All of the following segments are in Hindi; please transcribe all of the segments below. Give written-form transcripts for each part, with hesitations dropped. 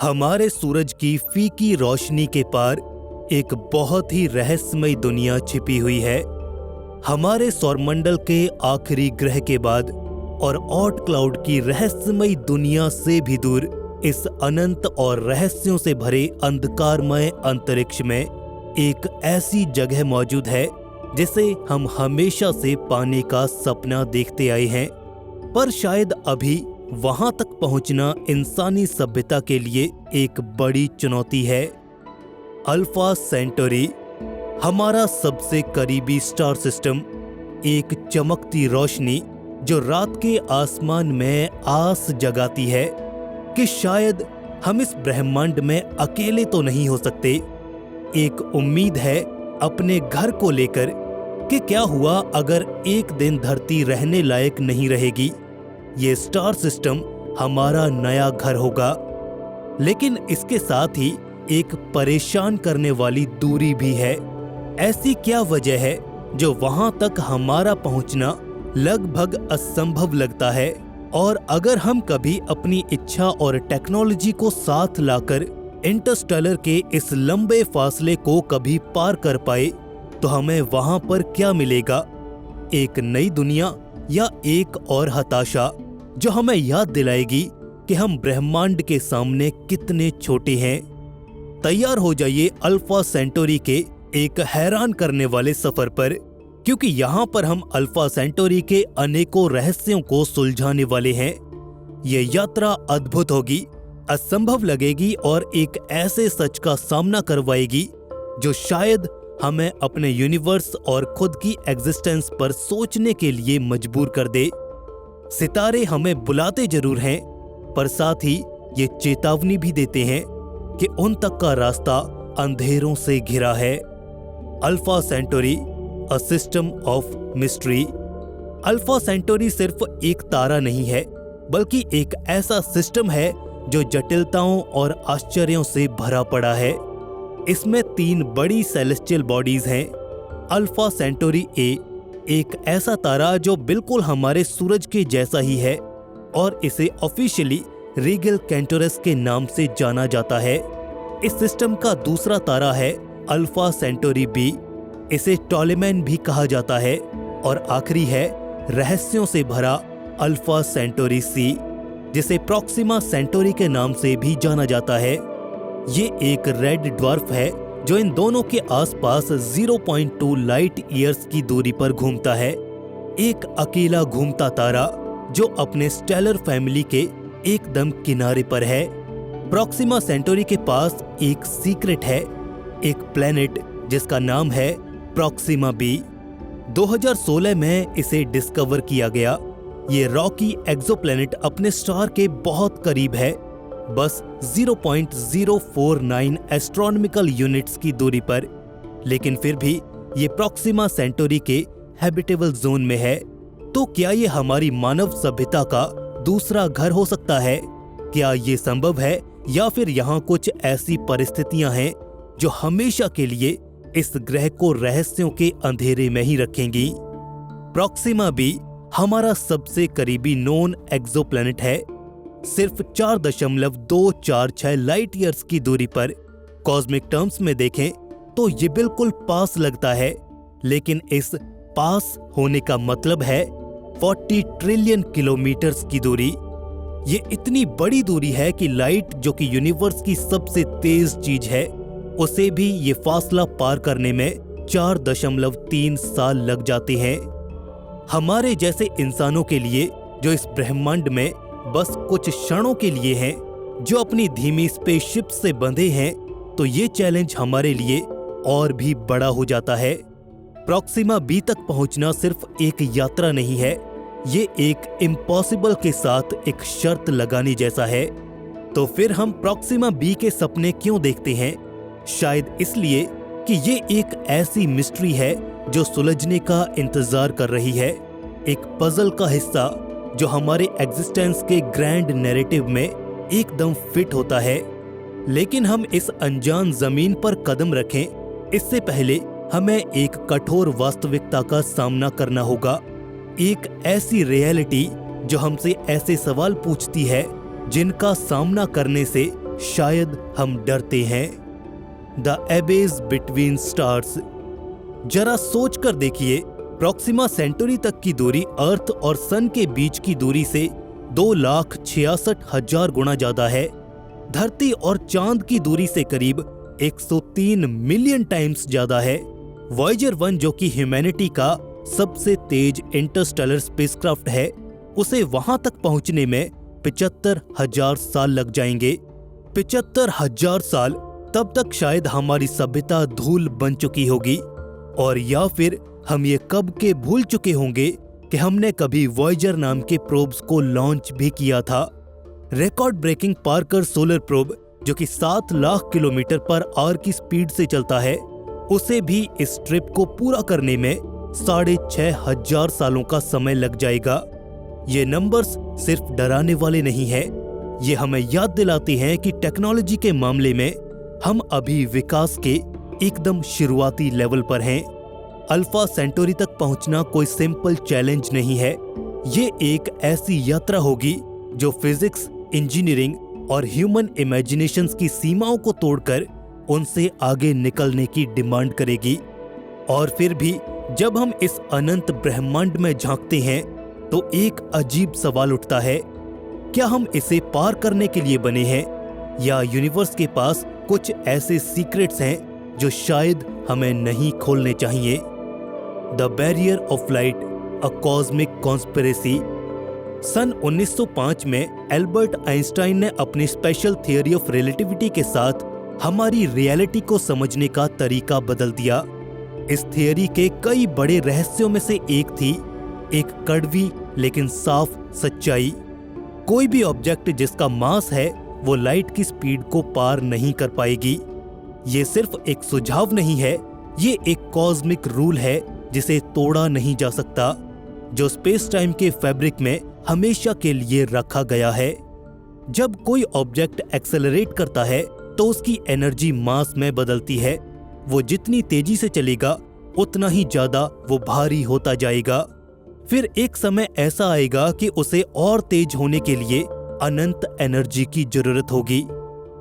हमारे सूरज की फीकी रोशनी के पार एक बहुत ही रहस्यमय दुनिया छिपी हुई है। हमारे सौरमंडल के आखिरी ग्रह के बाद और ऑट क्लाउड की रहस्यमय दुनिया से भी दूर इस अनंत और रहस्यों से भरे अंधकारमय अंतरिक्ष में एक ऐसी जगह मौजूद है जिसे हम हमेशा से पाने का सपना देखते आए हैं, पर शायद अभी वहां तक पहुंचना इंसानी सभ्यता के लिए एक बड़ी चुनौती है। अल्फा सेंटोरी, हमारा सबसे करीबी स्टार सिस्टम, एक चमकती रोशनी जो रात के आसमान में आस जगाती है कि शायद हम इस ब्रह्मांड में अकेले तो नहीं हो सकते। एक उम्मीद है अपने घर को लेकर कि क्या हुआ अगर एक दिन धरती रहने लायक नहीं रहेगी, ये स्टार सिस्टम हमारा नया घर होगा। लेकिन इसके साथ ही एक परेशान करने वाली दूरी भी है। ऐसी क्या वजह है जो वहां तक हमारा पहुंचना लगभग असंभव लगता है? और अगर हम कभी अपनी इच्छा और टेक्नोलॉजी को साथ लाकर इंटरस्टेलर के इस लंबे फासले को कभी पार कर पाए तो हमें वहां पर क्या मिलेगा? एक नई दुनिया या एक और हताशा जो हमें याद दिलाएगी कि हम ब्रह्मांड के सामने कितने छोटे हैं। तैयार हो जाइए अल्फा सेंटोरी के एक हैरान करने वाले सफर पर, क्योंकि यहाँ पर हम अल्फा सेंटोरी के अनेकों रहस्यों को सुलझाने वाले हैं। ये यात्रा अद्भुत होगी, असंभव लगेगी और एक ऐसे सच का सामना करवाएगी जो शायद हमें अपने यूनिवर्स और खुद की एग्जिस्टेंस पर सोचने के लिए मजबूर कर दे। सितारे हमें बुलाते जरूर हैं, पर साथ ही ये चेतावनी भी देते हैं कि उन तक का रास्ता अंधेरों से घिरा है। Alpha Centauri, a system of mystery. Alpha Centauri सिर्फ एक तारा नहीं है, बल्कि एक ऐसा सिस्टम है जो जटिलताओं और आश्चर्यों से भरा पड़ा है। इसमें 3 बड़ी सेलेस्टियल बॉडीज हैं। अल्फा सेंटोरी ए, एक ऐसा तारा जो बिल्कुल हमारे सूरज के जैसा ही है और इसे ऑफिशियली रीगल कैंटोरस के नाम से जाना जाता है। इस सिस्टम का दूसरा तारा है अल्फा सेंटोरी बी, इसे टॉलेमैन भी कहा जाता है। और आखिरी है रहस्यों से भरा अल्फा सेंटोरी सी, जिसे प्रॉक्सिमा सेंटोरी के नाम से भी जाना जाता है। ये एक रेड ड्वार्फ है जो इन दोनों के आसपास 0.2 लाइट ईयर्स की दूरी पर घूमता है। एक अकेला घूमता तारा जो अपने स्टेलर फैमिली के एकदम किनारे पर है। प्रॉक्सिमा सेंटोरी के पास एक सीक्रेट है, एक प्लेनेट जिसका नाम है प्रॉक्सिमा बी। 2016 में इसे डिस्कवर किया गया। ये रॉकी एक्सोप्लैनेट अपने स्टार के बहुत करीब है, बस 0.049 एस्ट्रोनॉमिकल यूनिट्स की दूरी पर। लेकिन फिर भी ये प्रॉक्सिमा सेंटोरी के हैबिटेबल जोन में है। तो क्या ये हमारी मानव सभ्यता का दूसरा घर हो सकता है? क्या ये संभव है, या फिर यहाँ कुछ ऐसी परिस्थितियां हैं जो हमेशा के लिए इस ग्रह को रहस्यों के अंधेरे में ही रखेंगी? प्रॉक्सिमा बी हमारा सबसे करीबी नोन एक्सोप्लैनेट है, सिर्फ 4.246 लाइट ईयर्स की दूरी पर। कॉस्मिक टर्म्स में देखें तो ये बिल्कुल पास लगता है, लेकिन इस पास होने का मतलब है 40 ट्रिलियन किलोमीटर्स की दूरी। ये इतनी बड़ी दूरी है कि लाइट, जो कि यूनिवर्स की सबसे तेज चीज है, उसे भी ये फासला पार करने में 4.3 साल लग जाते हैं। हमारे जैसे इंसानों के लिए जो इस ब्रह्मांड में बस कुछ क्षणों के लिए हैं, जो अपनी धीमी स्पेसशिप से बंधे हैं, तो ये चैलेंज हमारे लिए और भी बड़ा हो जाता है। प्रॉक्सिमा बी तक पहुंचना सिर्फ एक यात्रा नहीं है, ये एक इम्पॉसिबल के साथ एक शर्त लगाने जैसा है। तो फिर हम प्रॉक्सिमा बी के सपने क्यों देखते हैं? शायद इसलिए कि ये एक ऐसी मिस्ट्री है जो सुलझने का इंतजार कर रही है, एक पजल का हिस्सा जो हमारे एग्जिस्टेंस के ग्रैंड नैरेटिव में एकदम फिट होता है। लेकिन हम इस अनजान जमीन पर कदम रखें, इससे पहले हमें एक कठोर वास्तविकता का सामना करना होगा। एक ऐसी रियलिटी जो हमसे ऐसे सवाल पूछती है जिनका सामना करने से शायद हम डरते हैं। The abyss between stars. जरा सोच कर देखिए, प्रॉक्सिमा सेंटोरी तक की दूरी अर्थ और सन के बीच की दूरी से 2,66,000 गुना ज्यादा है। धरती और चांद की दूरी से करीब 103 मिलियन टाइम्स ज्यादा है। वॉयेजर 1 जो कि ह्यूमैनिटी का सबसे तेज इंटरस्टेलर स्पेसक्राफ्ट है, उसे वहां तक पहुंचने में 75,000 साल लग जाएंगे। 75,000 साल, तब तक शायद हमारी सभ्यता धूल बन चुकी होगी, और या फिर हम ये कब के भूल चुके होंगे कि हमने कभी वॉयेजर नाम के प्रोब्स को लॉन्च भी किया था। Record breaking Parker solar probe जो कि 7 लाख किलोमीटर पर आवर की स्पीड से चलता है, उसे भी इस ट्रिप को पूरा करने में 6,500 सालों का समय लग जाएगा। ये नंबर्स सिर्फ डराने वाले नहीं हैं, ये हमें याद दिलाते हैं कि टेक्नोलॉजी के मामले में हम अभी विकास के एकदम शुरुआती लेवल पर हैं। अल्फा सेंटोरी तक पहुंचना कोई सिंपल चैलेंज नहीं है। ये एक ऐसी यात्रा होगी जो फिजिक्स, इंजीनियरिंग और ह्यूमन इमेजिनेशंस की सीमाओं को तोड़कर उनसे आगे निकलने की डिमांड करेगी। और फिर भी जब हम इस अनंत ब्रह्मांड में झांकते हैं तो एक अजीब सवाल उठता है, क्या हम इसे पार करने के लिए बने हैं, या यूनिवर्स के पास कुछ ऐसे सीक्रेट्स हैं जो शायद हमें नहीं खोलने चाहिए। The barrier of light, a cosmic conspiracy. सन 1905 में एल्बर्ट आइंस्टाइन ने अपनी स्पेशल थियरी ऑफ रिलेटिविटी के साथ हमारी रियलिटी को समझने का तरीका बदल दिया। इस थियरी के कई बड़े रहस्यों में से एक थी एक कड़वी लेकिन साफ सच्चाई। कोई भी ऑब्जेक्ट जिसका मास है वो लाइट की स्पीड को पार नहीं कर पाएगी। ये सिर्फ एक सुझाव नहीं है, ये एक कॉस्मिक रूल है जिसे तोड़ा नहीं जा सकता, जो स्पेस टाइम के फैब्रिक में हमेशा के लिए रखा गया है। जब कोई ऑब्जेक्ट एक्सेलरेट करता है तो उसकी एनर्जी मास में बदलती है। वो जितनी तेजी से चलेगा उतना ही ज्यादा वो भारी होता जाएगा। फिर एक समय ऐसा आएगा कि उसे और तेज होने के लिए अनंत एनर्जी की जरूरत होगी।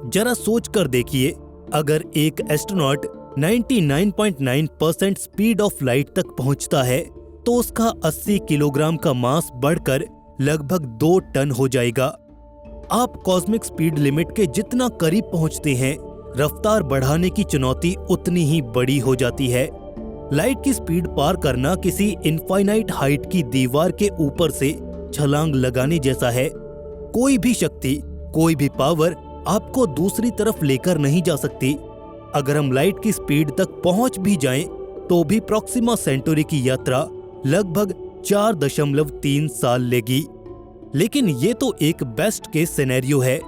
जरा सोच कर देखिए, अगर एक एस्ट्रोनॉट 99.9% स्पीड ऑफ लाइट तक पहुंचता है तो उसका 80 किलोग्राम का मास बढ़कर लगभग 2 टन हो जाएगा। आप कॉस्मिक स्पीड लिमिट के जितना करीब पहुंचते हैं, रफ्तार बढ़ाने की चुनौती उतनी ही बड़ी हो जाती है। लाइट की स्पीड पार करना किसी इनफाइनाइट हाइट की दीवार के ऊपर से छलांग लगाने जैसा है। कोई भी शक्ति, कोई भी पावर आपको दूसरी तरफ लेकर नहीं जा सकती। अगर हम लाइट की स्पीड तक पहुंच भी जाएं, तो भी प्रॉक्सिमा सेंटोरी की यात्रा लगभग 4.3 साल लेगी। लेकिन ये तो एक बेस्ट केस सिनेरियो है,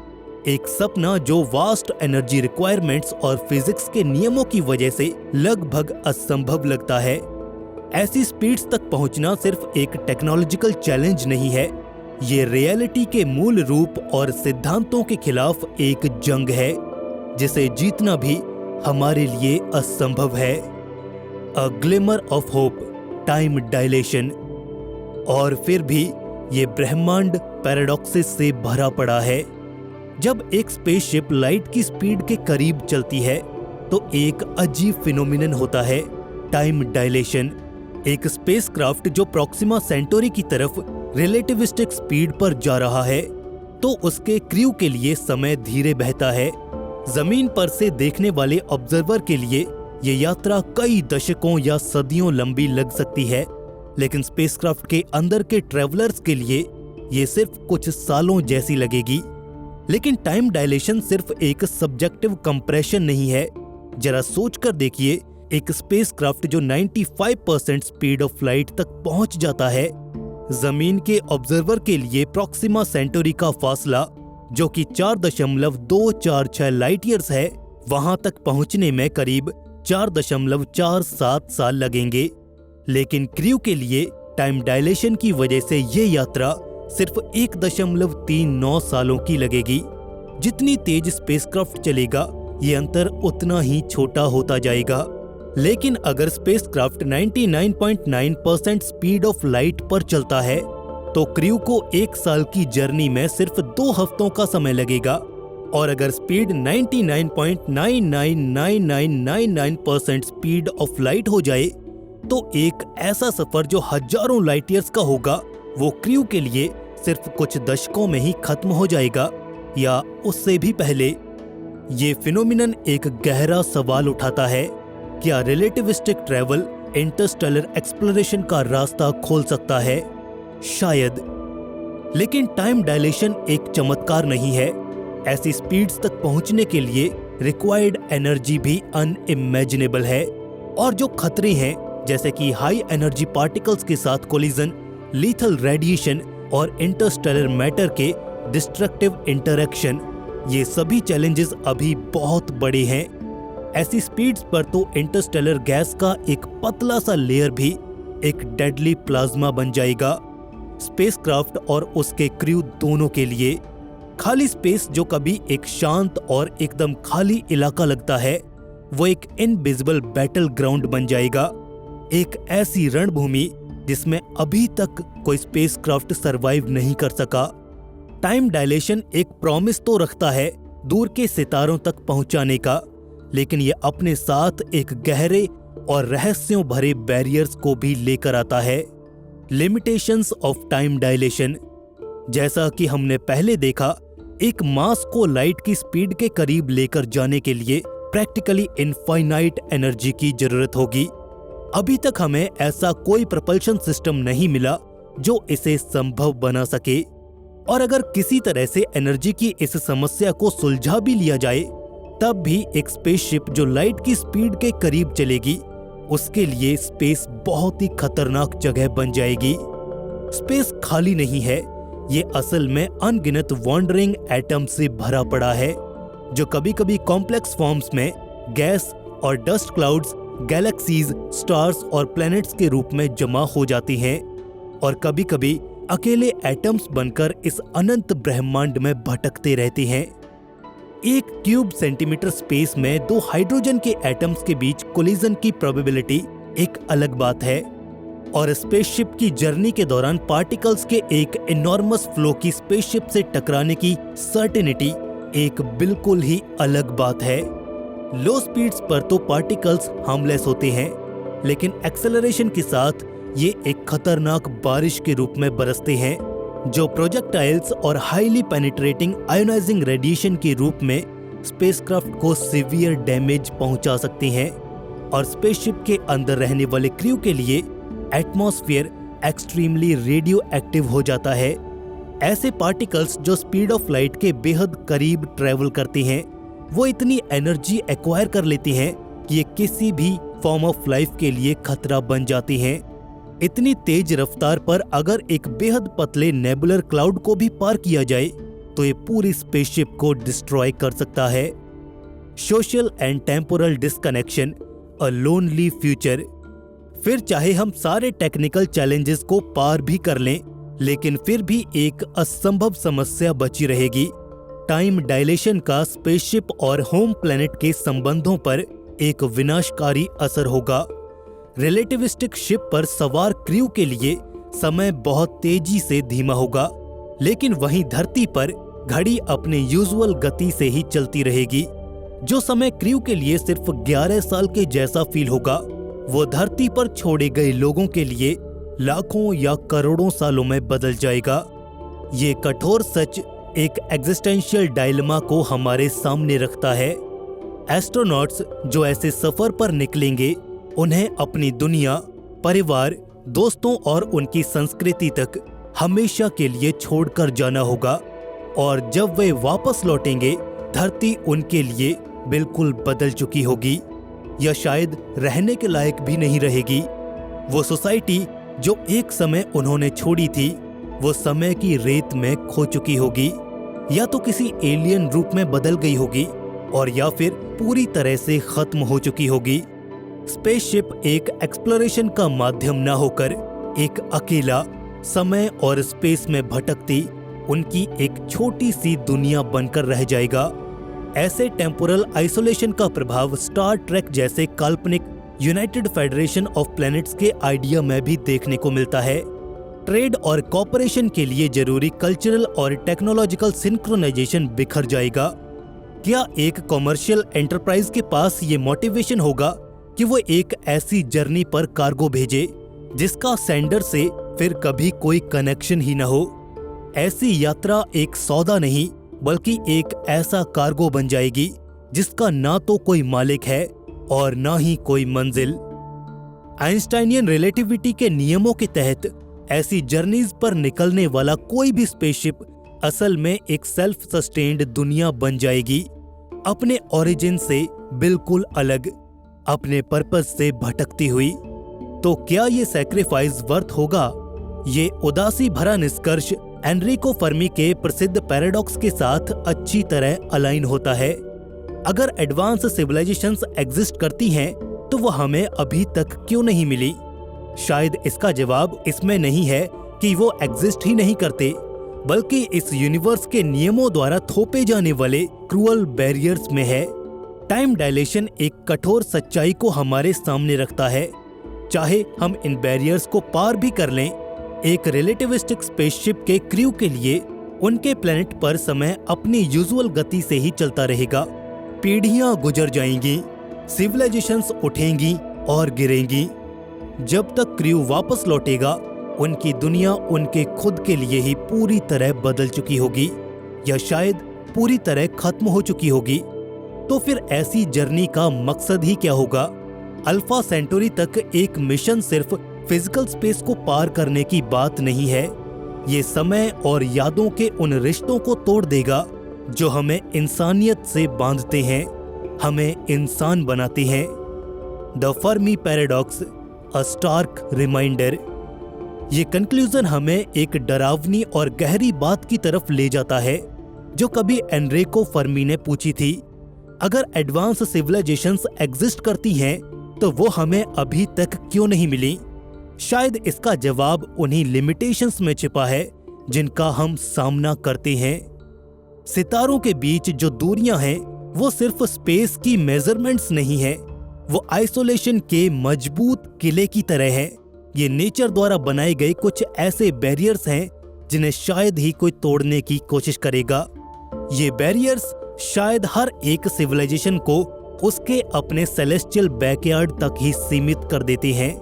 एक सपना जो वास्ट एनर्जी रिक्वायरमेंट्स और फिजिक्स के नियमों की वजह से लगभग असंभव लगता है। ऐसी स्पीड्स तक पहुंचना सिर्फ एक टेक्नोलॉजिकल चैलेंज नहीं है, ये रियलिटी के मूल रूप और सिद्धांतों के खिलाफ एक जंग है जिसे जीतना भी हमारे लिए असंभव है। A glimmer of hope, time dilation. और फिर भी ये ब्रह्मांड पैराडॉक्सेस से भरा पड़ा है। जब एक स्पेसशिप लाइट की स्पीड के करीब चलती है तो एक अजीब फिनोमिनन होता है, टाइम डायलेशन। एक स्पेसक्राफ्ट जो प्रॉक्सिमा सेंटोरी की तरफ रिलेटिविस्टिक स्पीड पर जा रहा है तो उसके क्रू के लिए समय धीरे बहता है। जमीन पर से देखने वाले ऑब्जर्वर के लिए ये यात्रा कई दशकों या सदियों लंबी लग सकती है, लेकिन स्पेसक्राफ्ट के अंदर के ट्रैवलर्स के लिए ये सिर्फ कुछ सालों जैसी लगेगी। लेकिन टाइम डायलेशन सिर्फ एक सब्जेक्टिव कंप्रेशन नहीं है। जरा सोच कर देखिए, एक स्पेसक्राफ्ट जो 95% स्पीड ऑफ लाइट तक पहुंच जाता है, जमीन के ऑब्जर्वर के लिए प्रॉक्सिमा सेंटोरी का फासला जो कि 4.246 लाइट ईयर्स है, वहां तक पहुंचने में करीब 4.47 साल लगेंगे। लेकिन क्रू के लिए टाइम डायलेशन की वजह से ये यात्रा सिर्फ 1.39 सालों की लगेगी। जितनी तेज स्पेसक्राफ्ट चलेगा, ये अंतर उतना ही छोटा होता जाएगा। लेकिन अगर स्पेसक्राफ्ट 99.9% स्पीड ऑफ लाइट पर चलता है तो क्रू को 1 साल की जर्नी में सिर्फ 2 हफ्तों का समय लगेगा। और अगर स्पीड 99.999999% स्पीड ऑफ लाइट हो जाए तो एक ऐसा सफर जो हजारों लाइट ईयर्स का होगा वो क्रू के लिए सिर्फ कुछ दशकों में ही खत्म हो जाएगा या उससे भी पहले। ये फिनोमिनन एक गहरा सवाल उठाता है, क्या रिलेटिविस्टिक ट्रैवल इंटरस्टेलर एक्सप्लोरेशन का रास्ता खोल सकता है? शायद। लेकिन टाइम डायलेशन एक चमत्कार नहीं है। ऐसी स्पीड्स तक पहुंचने के लिए रिक्वायर्ड एनर्जी भी अनइमेजिनेबल है। और जो खतरे हैं जैसे कि हाई एनर्जी पार्टिकल्स के साथ कोलिजन, लीथल रेडिएशन और इंटरस्टेलर मैटर के डिस्ट्रक्टिव इंटरैक्शन, ये सभी चैलेंजेस अभी बहुत बड़े हैं। ऐसी स्पीड्स पर तो इंटरस्टेलर गैस का एक पतला सा लेयर भी एक डेडली प्लाज्मा बन जाएगा, स्पेसक्राफ्ट और उसके क्रू दोनों के लिए। खाली स्पेस जो कभी एक शांत और एकदम खाली इलाका लगता है, वो एक इनविजिबल बैटल ग्राउंड बन जाएगा, एक ऐसी रणभूमि जिसमें अभी तक कोई स्पेसक्राफ्ट सरवाइव नहीं कर सका। टाइम डायलेशन एक प्रॉमिस तो रखता है दूर के सितारों तक पहुंचाने का, लेकिन ये अपने साथ एक गहरे और रहस्यों भरे बैरियर्स को भी लेकर आता है। Limitations of time dilation. जैसा कि हमने पहले देखा, एक मास को लाइट की स्पीड के करीब लेकर जाने के लिए प्रैक्टिकली इनफाइनाइट एनर्जी की जरूरत होगी। अभी तक हमें ऐसा कोई प्रपल्शन सिस्टम नहीं मिला जो इसे संभव बना सके। और अगर किसी तरह से एनर्जी की इस समस्या को सुलझा भी लिया जाए, तब भी एक स्पेसशिप जो लाइट की स्पीड के करीब चलेगी, उसके लिए स्पेस बहुत ही खतरनाक जगह बन जाएगी। स्पेस खाली नहीं है, ये असल में अनगिनत वॉन्डरिंग एटम से भरा पड़ा है, जो कभी कभी कॉम्प्लेक्स फॉर्म्स में गैस और डस्ट क्लाउड्स, गैलेक्सीज, स्टार्स और प्लैनेट्स के रूप में जमा हो जाती हैं, और कभी कभी अकेले एटम्स बनकर इस अनंत ब्रह्मांड में भटकते रहते हैं। एक क्यूब सेंटीमीटर स्पेस में दो हाइड्रोजन के एटम्स के बीच कोलिजन की प्रोबेबिलिटी एक अलग बात है, और स्पेसशिप की जर्नी के दौरान पार्टिकल्स के एक इनॉर्मस फ्लो की स्पेसशिप से टकराने की सर्टेनिटी एक बिल्कुल ही अलग बात है। लो स्पीड्स पर तो पार्टिकल्स हार्मलेस होते हैं, लेकिन एक्सेलरेशन के साथ ये एक खतरनाक बारिश के रूप में बरसते हैं, जो प्रोजेक्टाइल्स और हाईली पेनिट्रेटिंग आयोनाइजिंग रेडिएशन के रूप में स्पेसक्राफ्ट को सीवियर डैमेज पहुंचा सकते हैं। और स्पेसशिप के अंदर रहने वाले क्रू के लिए एटमॉस्फेयर एक्सट्रीमली रेडियो एक्टिव हो जाता है। ऐसे पार्टिकल्स जो स्पीड ऑफ लाइट के बेहद करीब ट्रेवल करते हैं, वो इतनी एनर्जी एक्वायर कर लेते हैं कि ये किसी भी फॉर्म ऑफ लाइफ के लिए खतरा बन जाती हैं। इतनी तेज रफ्तार पर अगर एक बेहद पतले नेबुलर क्लाउड को भी पार किया जाए तो ये पूरी स्पेसशिप को डिस्ट्रॉय कर सकता है। Social and temporal disconnection, a lonely future. फिर चाहे हम सारे टेक्निकल चैलेंजेस को पार भी कर लें, लेकिन फिर भी एक असंभव समस्या बची रहेगी। टाइम डायलेशन का स्पेसशिप और होम प्लैनेट के संबंधों पर एक विनाशकारी असर होगा। रिलेटिविस्टिक शिप पर सवार क्रू के लिए समय बहुत तेजी से धीमा होगा, लेकिन वहीं धरती पर घड़ी अपने यूजुअल गति से ही चलती रहेगी। जो समय क्रू के लिए सिर्फ 11 साल के जैसा फील होगा, वो धरती पर छोड़े गए लोगों के लिए लाखों या करोड़ों सालों में बदल जाएगा। ये कठोर सच एक एग्जिस्टेंशियल डायलेमा को हमारे सामने रखता है। एस्ट्रोनॉट्स जो ऐसे सफर पर निकलेंगे, उन्हें अपनी दुनिया, परिवार, दोस्तों और उनकी संस्कृति तक हमेशा के लिए छोड़कर जाना होगा, और जब वे वापस लौटेंगे, धरती उनके लिए बिल्कुल बदल चुकी होगी, या शायद रहने के लायक भी नहीं रहेगी। वो सोसाइटी जो एक समय उन्होंने छोड़ी थी, वो समय की रेत में खो चुकी होगी, या तो किसी एलियन रूप में बदल गई होगी, और या फिर पूरी तरह से खत्म हो चुकी होगी। स्पेसशिप एक एक्सप्लोरेशन का माध्यम न होकर एक अकेला समय और स्पेस में भटकती उनकी एक छोटी सी दुनिया बनकर रह जाएगा। ऐसे टेम्पोरल आइसोलेशन का प्रभाव स्टार ट्रेक जैसे काल्पनिक यूनाइटेड फेडरेशन ऑफ प्लैनेट्स के आइडिया में भी देखने को मिलता है। ट्रेड और कॉपरेशन के लिए जरूरी कल्चरल और टेक्नोलॉजिकल सिंक्रोनाइजेशन बिखर जाएगा, क्या एक कॉमर्शियल एंटरप्राइज के पास ये मोटिवेशन होगा कि वो एक ऐसी जर्नी पर कार्गो भेजे जिसका सेंडर से फिर कभी कोई कनेक्शन ही न हो? ऐसी यात्रा एक सौदा नहीं बल्कि एक ऐसा कार्गो बन जाएगी जिसका ना तो कोई मालिक है और ना ही कोई मंजिल। आइंस्टाइनियन रिलेटिविटी के नियमों के तहत ऐसी जर्नीज पर निकलने वाला कोई भी स्पेसशिप असल में एक सेल्फ सस्टेन्ड दुनिया बन जाएगी, अपने ओरिजिन से बिल्कुल अलग, अपने पर्पस से भटकती हुई। तो क्या ये सैक्रिफाइस वर्थ होगा? ये उदासी भरा निष्कर्ष एनरिको फर्मी के प्रसिद्ध पैराडॉक्स के साथ अच्छी तरह अलाइन होता है। अगर एडवांस सिविलाइजेशंस एग्जिस्ट करती हैं, तो वो हमें अभी तक क्यों नहीं मिली? शायद इसका जवाब इसमें नहीं है कि वो एग्जिस्ट ही नहीं करते, बल्कि इस यूनिवर्स के नियमों द्वारा थोपे जाने वाले क्रूअल बैरियर्स में है। टाइम डायलेशन एक कठोर सच्चाई को हमारे सामने रखता है। चाहे हम इन बैरियर्स को पार भी कर लें, एक रिलेटिविस्टिक स्पेसशिप के क्रू के लिए उनके प्लेनेट पर समय अपनी यूजुअल गति से ही चलता रहेगा। पीढ़ियां गुजर जाएंगी, सिविलाइजेशंस उठेंगी और गिरेंगी। जब तक क्रू वापस लौटेगा, उनकी दुनिया उनके खुद के लिए ही पूरी तरह बदल चुकी होगी या शायद पूरी तरह खत्म हो चुकी होगी। तो फिर ऐसी जर्नी का मकसद ही क्या होगा? अल्फा सेंटोरी तक एक मिशन सिर्फ फिजिकल स्पेस को पार करने की बात नहीं है। ये समय और यादों के उन रिश्तों को तोड़ देगा जो हमें इंसानियत से बांधते हैं, हमें इंसान बनाते हैं। The Fermi paradox, a stark reminder. ये कंक्लूजन हमें एक डरावनी और गहरी बात की तरफ ले जाता है जो कभी एनरिको फर्मी ने पूछी थी। अगर एडवांस सिविलाइजेशंस एग्जिस्ट करती हैं, तो वो हमें अभी तक क्यों नहीं मिली? शायद इसका जवाब उन्हीं लिमिटेशंस में छिपा है जिनका हम सामना करते हैं। सितारों के बीच जो दूरियां हैं, वो सिर्फ स्पेस की मेजरमेंट्स नहीं है, वो आइसोलेशन के मजबूत किले की तरह है। ये नेचर द्वारा बनाए गए कुछ ऐसे बैरियर्स हैं जिन्हें शायद ही कोई तोड़ने की कोशिश करेगा। ये बैरियर्स शायद हर एक सिविलाइजेशन को उसके अपने सेलेस्टियल बैकयार्ड तक ही सीमित कर देते हैं,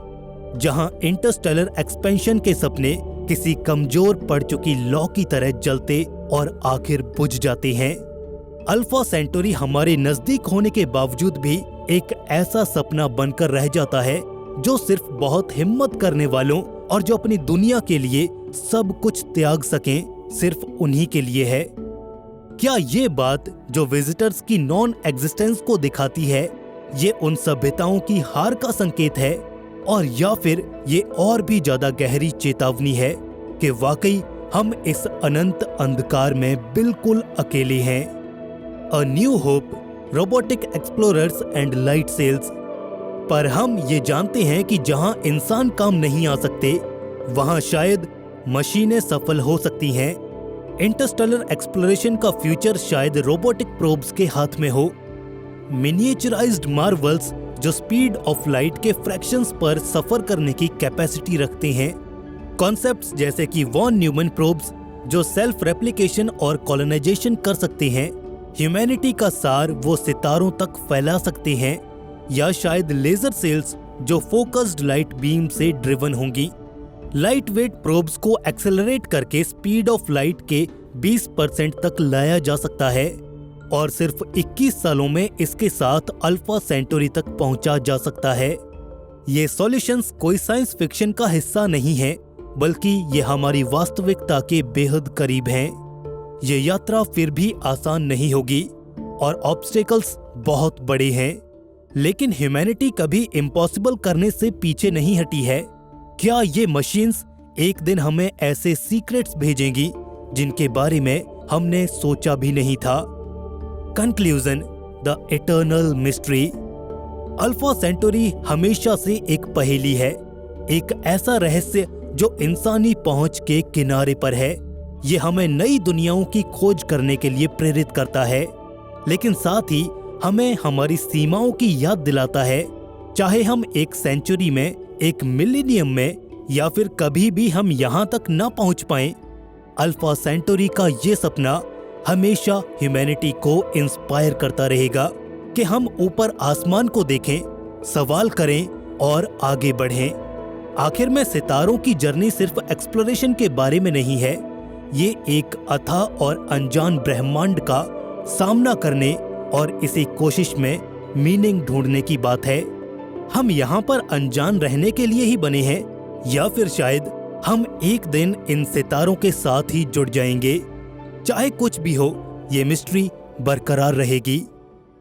जहां इंटरस्टेलर एक्सपेंशन के सपने किसी कमजोर पड़ चुकी लौ की तरह जलते और आखिर बुझ जाते हैं। अल्फा सेंटोरी हमारे नजदीक होने के बावजूद भी एक ऐसा सपना बनकर रह जाता है जो सिर्फ बहुत हिम्मत करने वालों और जो अपनी दुनिया के लिए सब कुछ त्याग सकें, सिर्फ उन्हीं के लिए है। क्या ये बात जो विजिटर्स की नॉन एग्जिस्टेंस को दिखाती है, ये उन सभ्यताओं की हार का संकेत है, और या फिर ये और भी ज्यादा गहरी चेतावनी है कि वाकई हम इस अनंत अंधकार में बिल्कुल अकेले हैं? A new hope, robotic explorers and light sails. पर हम ये जानते हैं कि जहां इंसान काम नहीं आ सकते, वहां शायद मशीनें सफल हो सकती हैं। इंटरस्टेलर एक्सप्लोरेशन का फ्यूचर शायद रोबोटिक प्रोब्स के हाथ में हो। मिनिएचराइज्ड मार्वल्स जो स्पीड ऑफ लाइट के फ्रैक्शंस पर सफर करने की कैपेसिटी रखते हैं। कॉन्सेप्ट्स जैसे कि वॉन न्यूमन प्रोब्स जो सेल्फ रेप्लिकेशन और कॉलोनाइजेशन कर सकते हैं। ह्यूमैनिटी का सार वो सितारों तक फैला सकते हैं, या शायद लेजर सेल्स जो फोकस्ड लाइट बीम से ड्रिवन होंगी। लाइट वेट प्रोब्स को एक्सेलरेट करके स्पीड ऑफ लाइट के 20% तक लाया जा सकता है, और सिर्फ 21 सालों में इसके साथ अल्फा सेंटोरी तक पहुंचा जा सकता है। ये सॉल्यूशंस कोई साइंस फिक्शन का हिस्सा नहीं है, बल्कि ये हमारी वास्तविकता के बेहद करीब हैं। ये यात्रा फिर भी आसान नहीं होगी और ऑब्स्टेकल्स बहुत बड़े हैं, लेकिन ह्यूमैनिटी कभी इम्पॉसिबल करने से पीछे नहीं हटी है। क्या ये मशीन्स एक दिन हमें ऐसे सीक्रेट्स भेजेंगी जिनके बारे में हमने सोचा भी नहीं था? Conclusion, the eternal mystery. Alpha Centauri हमेशा से एक पहेली है, एक ऐसा रहस्य जो इंसानी पहुंच के किनारे पर है। ये हमें नई दुनियाओं की खोज करने के लिए प्रेरित करता है, लेकिन साथ ही हमें हमारी सीमाओं की याद दिलाता है। चाहे हम एक सेंचुरी में, एक मिलेनियम में, या फिर कभी भी हम यहाँ तक न पहुँच पाएं, अल्फा सेंटोरी का ये सपना हमेशा ह्यूमैनिटी को इंस्पायर करता रहेगा कि हम ऊपर आसमान को देखें, सवाल करें और आगे बढ़ें। आखिर में सितारों की जर्नी सिर्फ एक्सप्लोरेशन के बारे में नहीं है, ये एक अथाह और अनजान ब्रह्मांड का सामना करने और इसी कोशिश में मीनिंग ढूंढने की बात है। हम यहाँ पर अनजान रहने के लिए ही बने हैं या फिर शायद हम एक दिन इन सितारों के साथ ही जुड़ जाएंगे। चाहे कुछ भी हो, ये मिस्ट्री बरकरार रहेगी।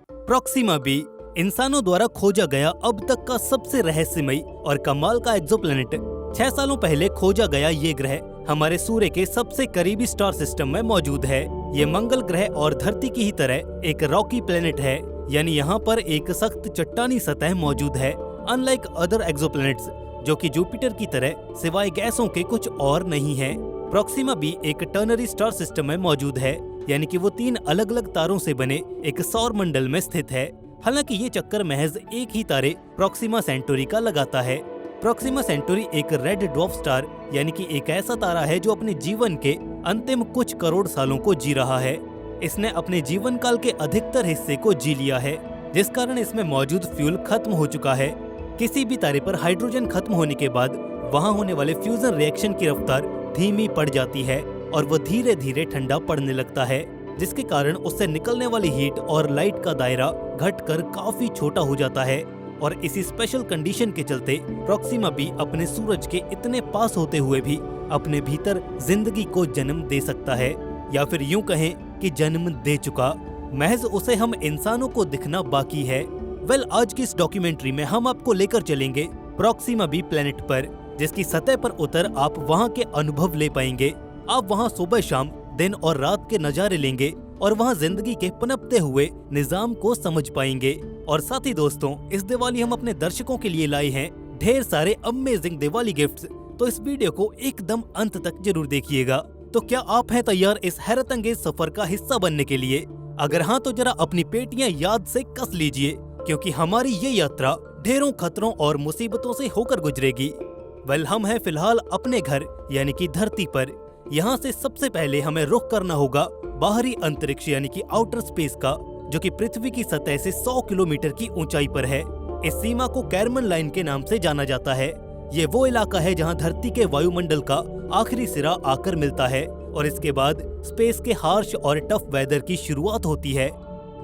प्रॉक्सिमा बी इंसानों द्वारा खोजा गया अब तक का सबसे रहस्यमयी और कमाल का एक्सोप्लैनेट। 6 सालों पहले खोजा गया ये ग्रह हमारे सूर्य के सबसे करीबी स्टार सिस्टम में मौजूद है। ये मंगल ग्रह और धरती की ही तरह एक रॉकी प्लेनेट है, यानी यहाँ पर एक सख्त चट्टानी सतह मौजूद है। अनलाइक अदर एक्सोप्लैनेट्स जो कि जुपिटर की तरह सिवाय गैसों के कुछ और नहीं है। प्रॉक्सिमा बी एक टर्नरी स्टार सिस्टम में मौजूद है, यानी कि वो 3 अलग अलग तारों से बने एक सौर मंडल में स्थित है। हालांकि ये चक्कर महज एक ही तारे प्रॉक्सिमा सेंटोरी का लगाता है। प्रॉक्सिमा सेंटोरी एक रेड ड्वार्फ स्टार यानी कि एक ऐसा तारा है जो अपने जीवन के अंतिम कुछ करोड़ सालों को जी रहा है। इसने अपने जीवन काल के अधिकतर हिस्से को जी लिया है, जिस कारण इसमें मौजूद फ्यूल खत्म हो चुका है। किसी भी तारे पर हाइड्रोजन खत्म होने के बाद वहाँ होने वाले फ्यूजन रिएक्शन की रफ्तार धीमी पड़ जाती है और वह धीरे धीरे ठंडा पड़ने लगता है, जिसके कारण उससे निकलने वाली हीट और लाइट का दायरा घटकर काफी छोटा हो जाता है। और इसी स्पेशल कंडीशन के चलते प्रॉक्सिमा बी अपने सूरज के इतने पास होते हुए भी अपने भीतर जिंदगी को जन्म दे सकता है, या फिर यूं कहें कि जन्म दे चुका, महज उसे हम इंसानों को दिखना बाकी है। आज की इस डॉक्यूमेंट्री में हम आपको लेकर चलेंगे प्रॉक्सिमा बी प्लेनेट पर, जिसकी सतह पर उतर आप वहाँ के अनुभव ले पाएंगे। आप वहाँ सुबह शाम दिन और रात के नजारे लेंगे और वहाँ जिंदगी के पनपते हुए निजाम को समझ पाएंगे। और साथ ही दोस्तों, इस दिवाली हम अपने दर्शकों के लिए लाए हैं ढेर सारे अमेजिंग दिवाली गिफ्ट्स, तो इस वीडियो को एकदम अंत तक जरूर देखिएगा। तो क्या आप हैं तैयार इस हैरत अंगेज सफर का हिस्सा बनने के लिए? अगर हाँ तो जरा अपनी पेटियां याद से कस लीजिए, क्योंकि हमारी ये यात्रा ढेरों खतरों और मुसीबतों से होकर गुजरेगी। हम हैं फिलहाल अपने घर यानी कि धरती पर। यहाँ से सबसे पहले हमें रुख करना होगा बाहरी अंतरिक्ष यानी कि आउटर स्पेस का, जो कि पृथ्वी की सतह से 100 किलोमीटर की ऊंचाई पर है। इस सीमा को कैरमन लाइन के नाम से जाना जाता है। ये वो इलाका है जहाँ धरती के वायुमंडल का आखिरी सिरा आकर मिलता है और इसके बाद स्पेस के हार्श और टफ वेदर की शुरुआत होती है।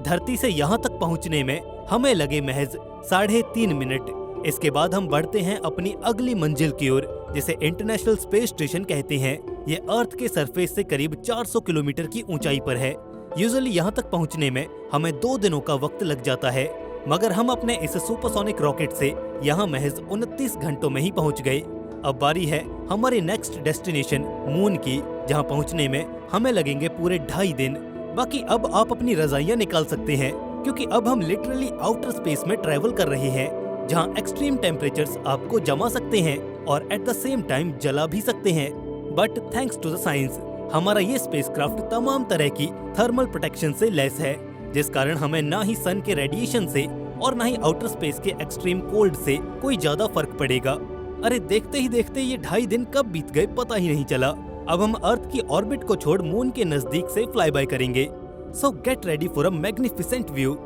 धरती से यहाँ तक पहुँचने में हमें लगे महज 3.5 मिनट। इसके बाद हम बढ़ते हैं अपनी अगली मंजिल की ओर, जिसे इंटरनेशनल स्पेस स्टेशन कहते हैं। ये अर्थ के सरफेस से करीब 400 किलोमीटर की ऊंचाई पर है। यूजुअली यहाँ तक पहुँचने में हमें 2 दिनों का वक्त लग जाता है, मगर हम अपने इस सुपरसोनिक रॉकेट से यहाँ महज 29 घंटों में ही पहुँच गए। अब बारी है हमारी नेक्स्ट डेस्टिनेशन मून की, जहाँ पहुँचने में हमें लगेंगे पूरे 2.5 दिन। बाकी अब आप अपनी रजाइयाँ निकाल सकते हैं, क्योंकि अब हम लिटरली आउटर स्पेस में ट्रैवल कर रहे हैं, जहाँ एक्सट्रीम टेम्परेचर्स आपको जमा सकते हैं और एट द सेम टाइम जला भी सकते हैं। But thanks to the science, हमारा ये स्पेसक्राफ्ट तमाम तरह की थर्मल प्रोटेक्शन से लैस है, जिस कारण हमें ना ही सन के रेडिएशन से और ना ही आउटर स्पेस के एक्सट्रीम कोल्ड से कोई ज्यादा फर्क पड़ेगा। अरे देखते ही देखते ये 2.5 दिन कब बीत गए पता ही नहीं चला। अब हम अर्थ की ऑर्बिट को छोड़ मून के नजदीक से फ्लाई बाय करेंगे। सो get ready for a magnificent view.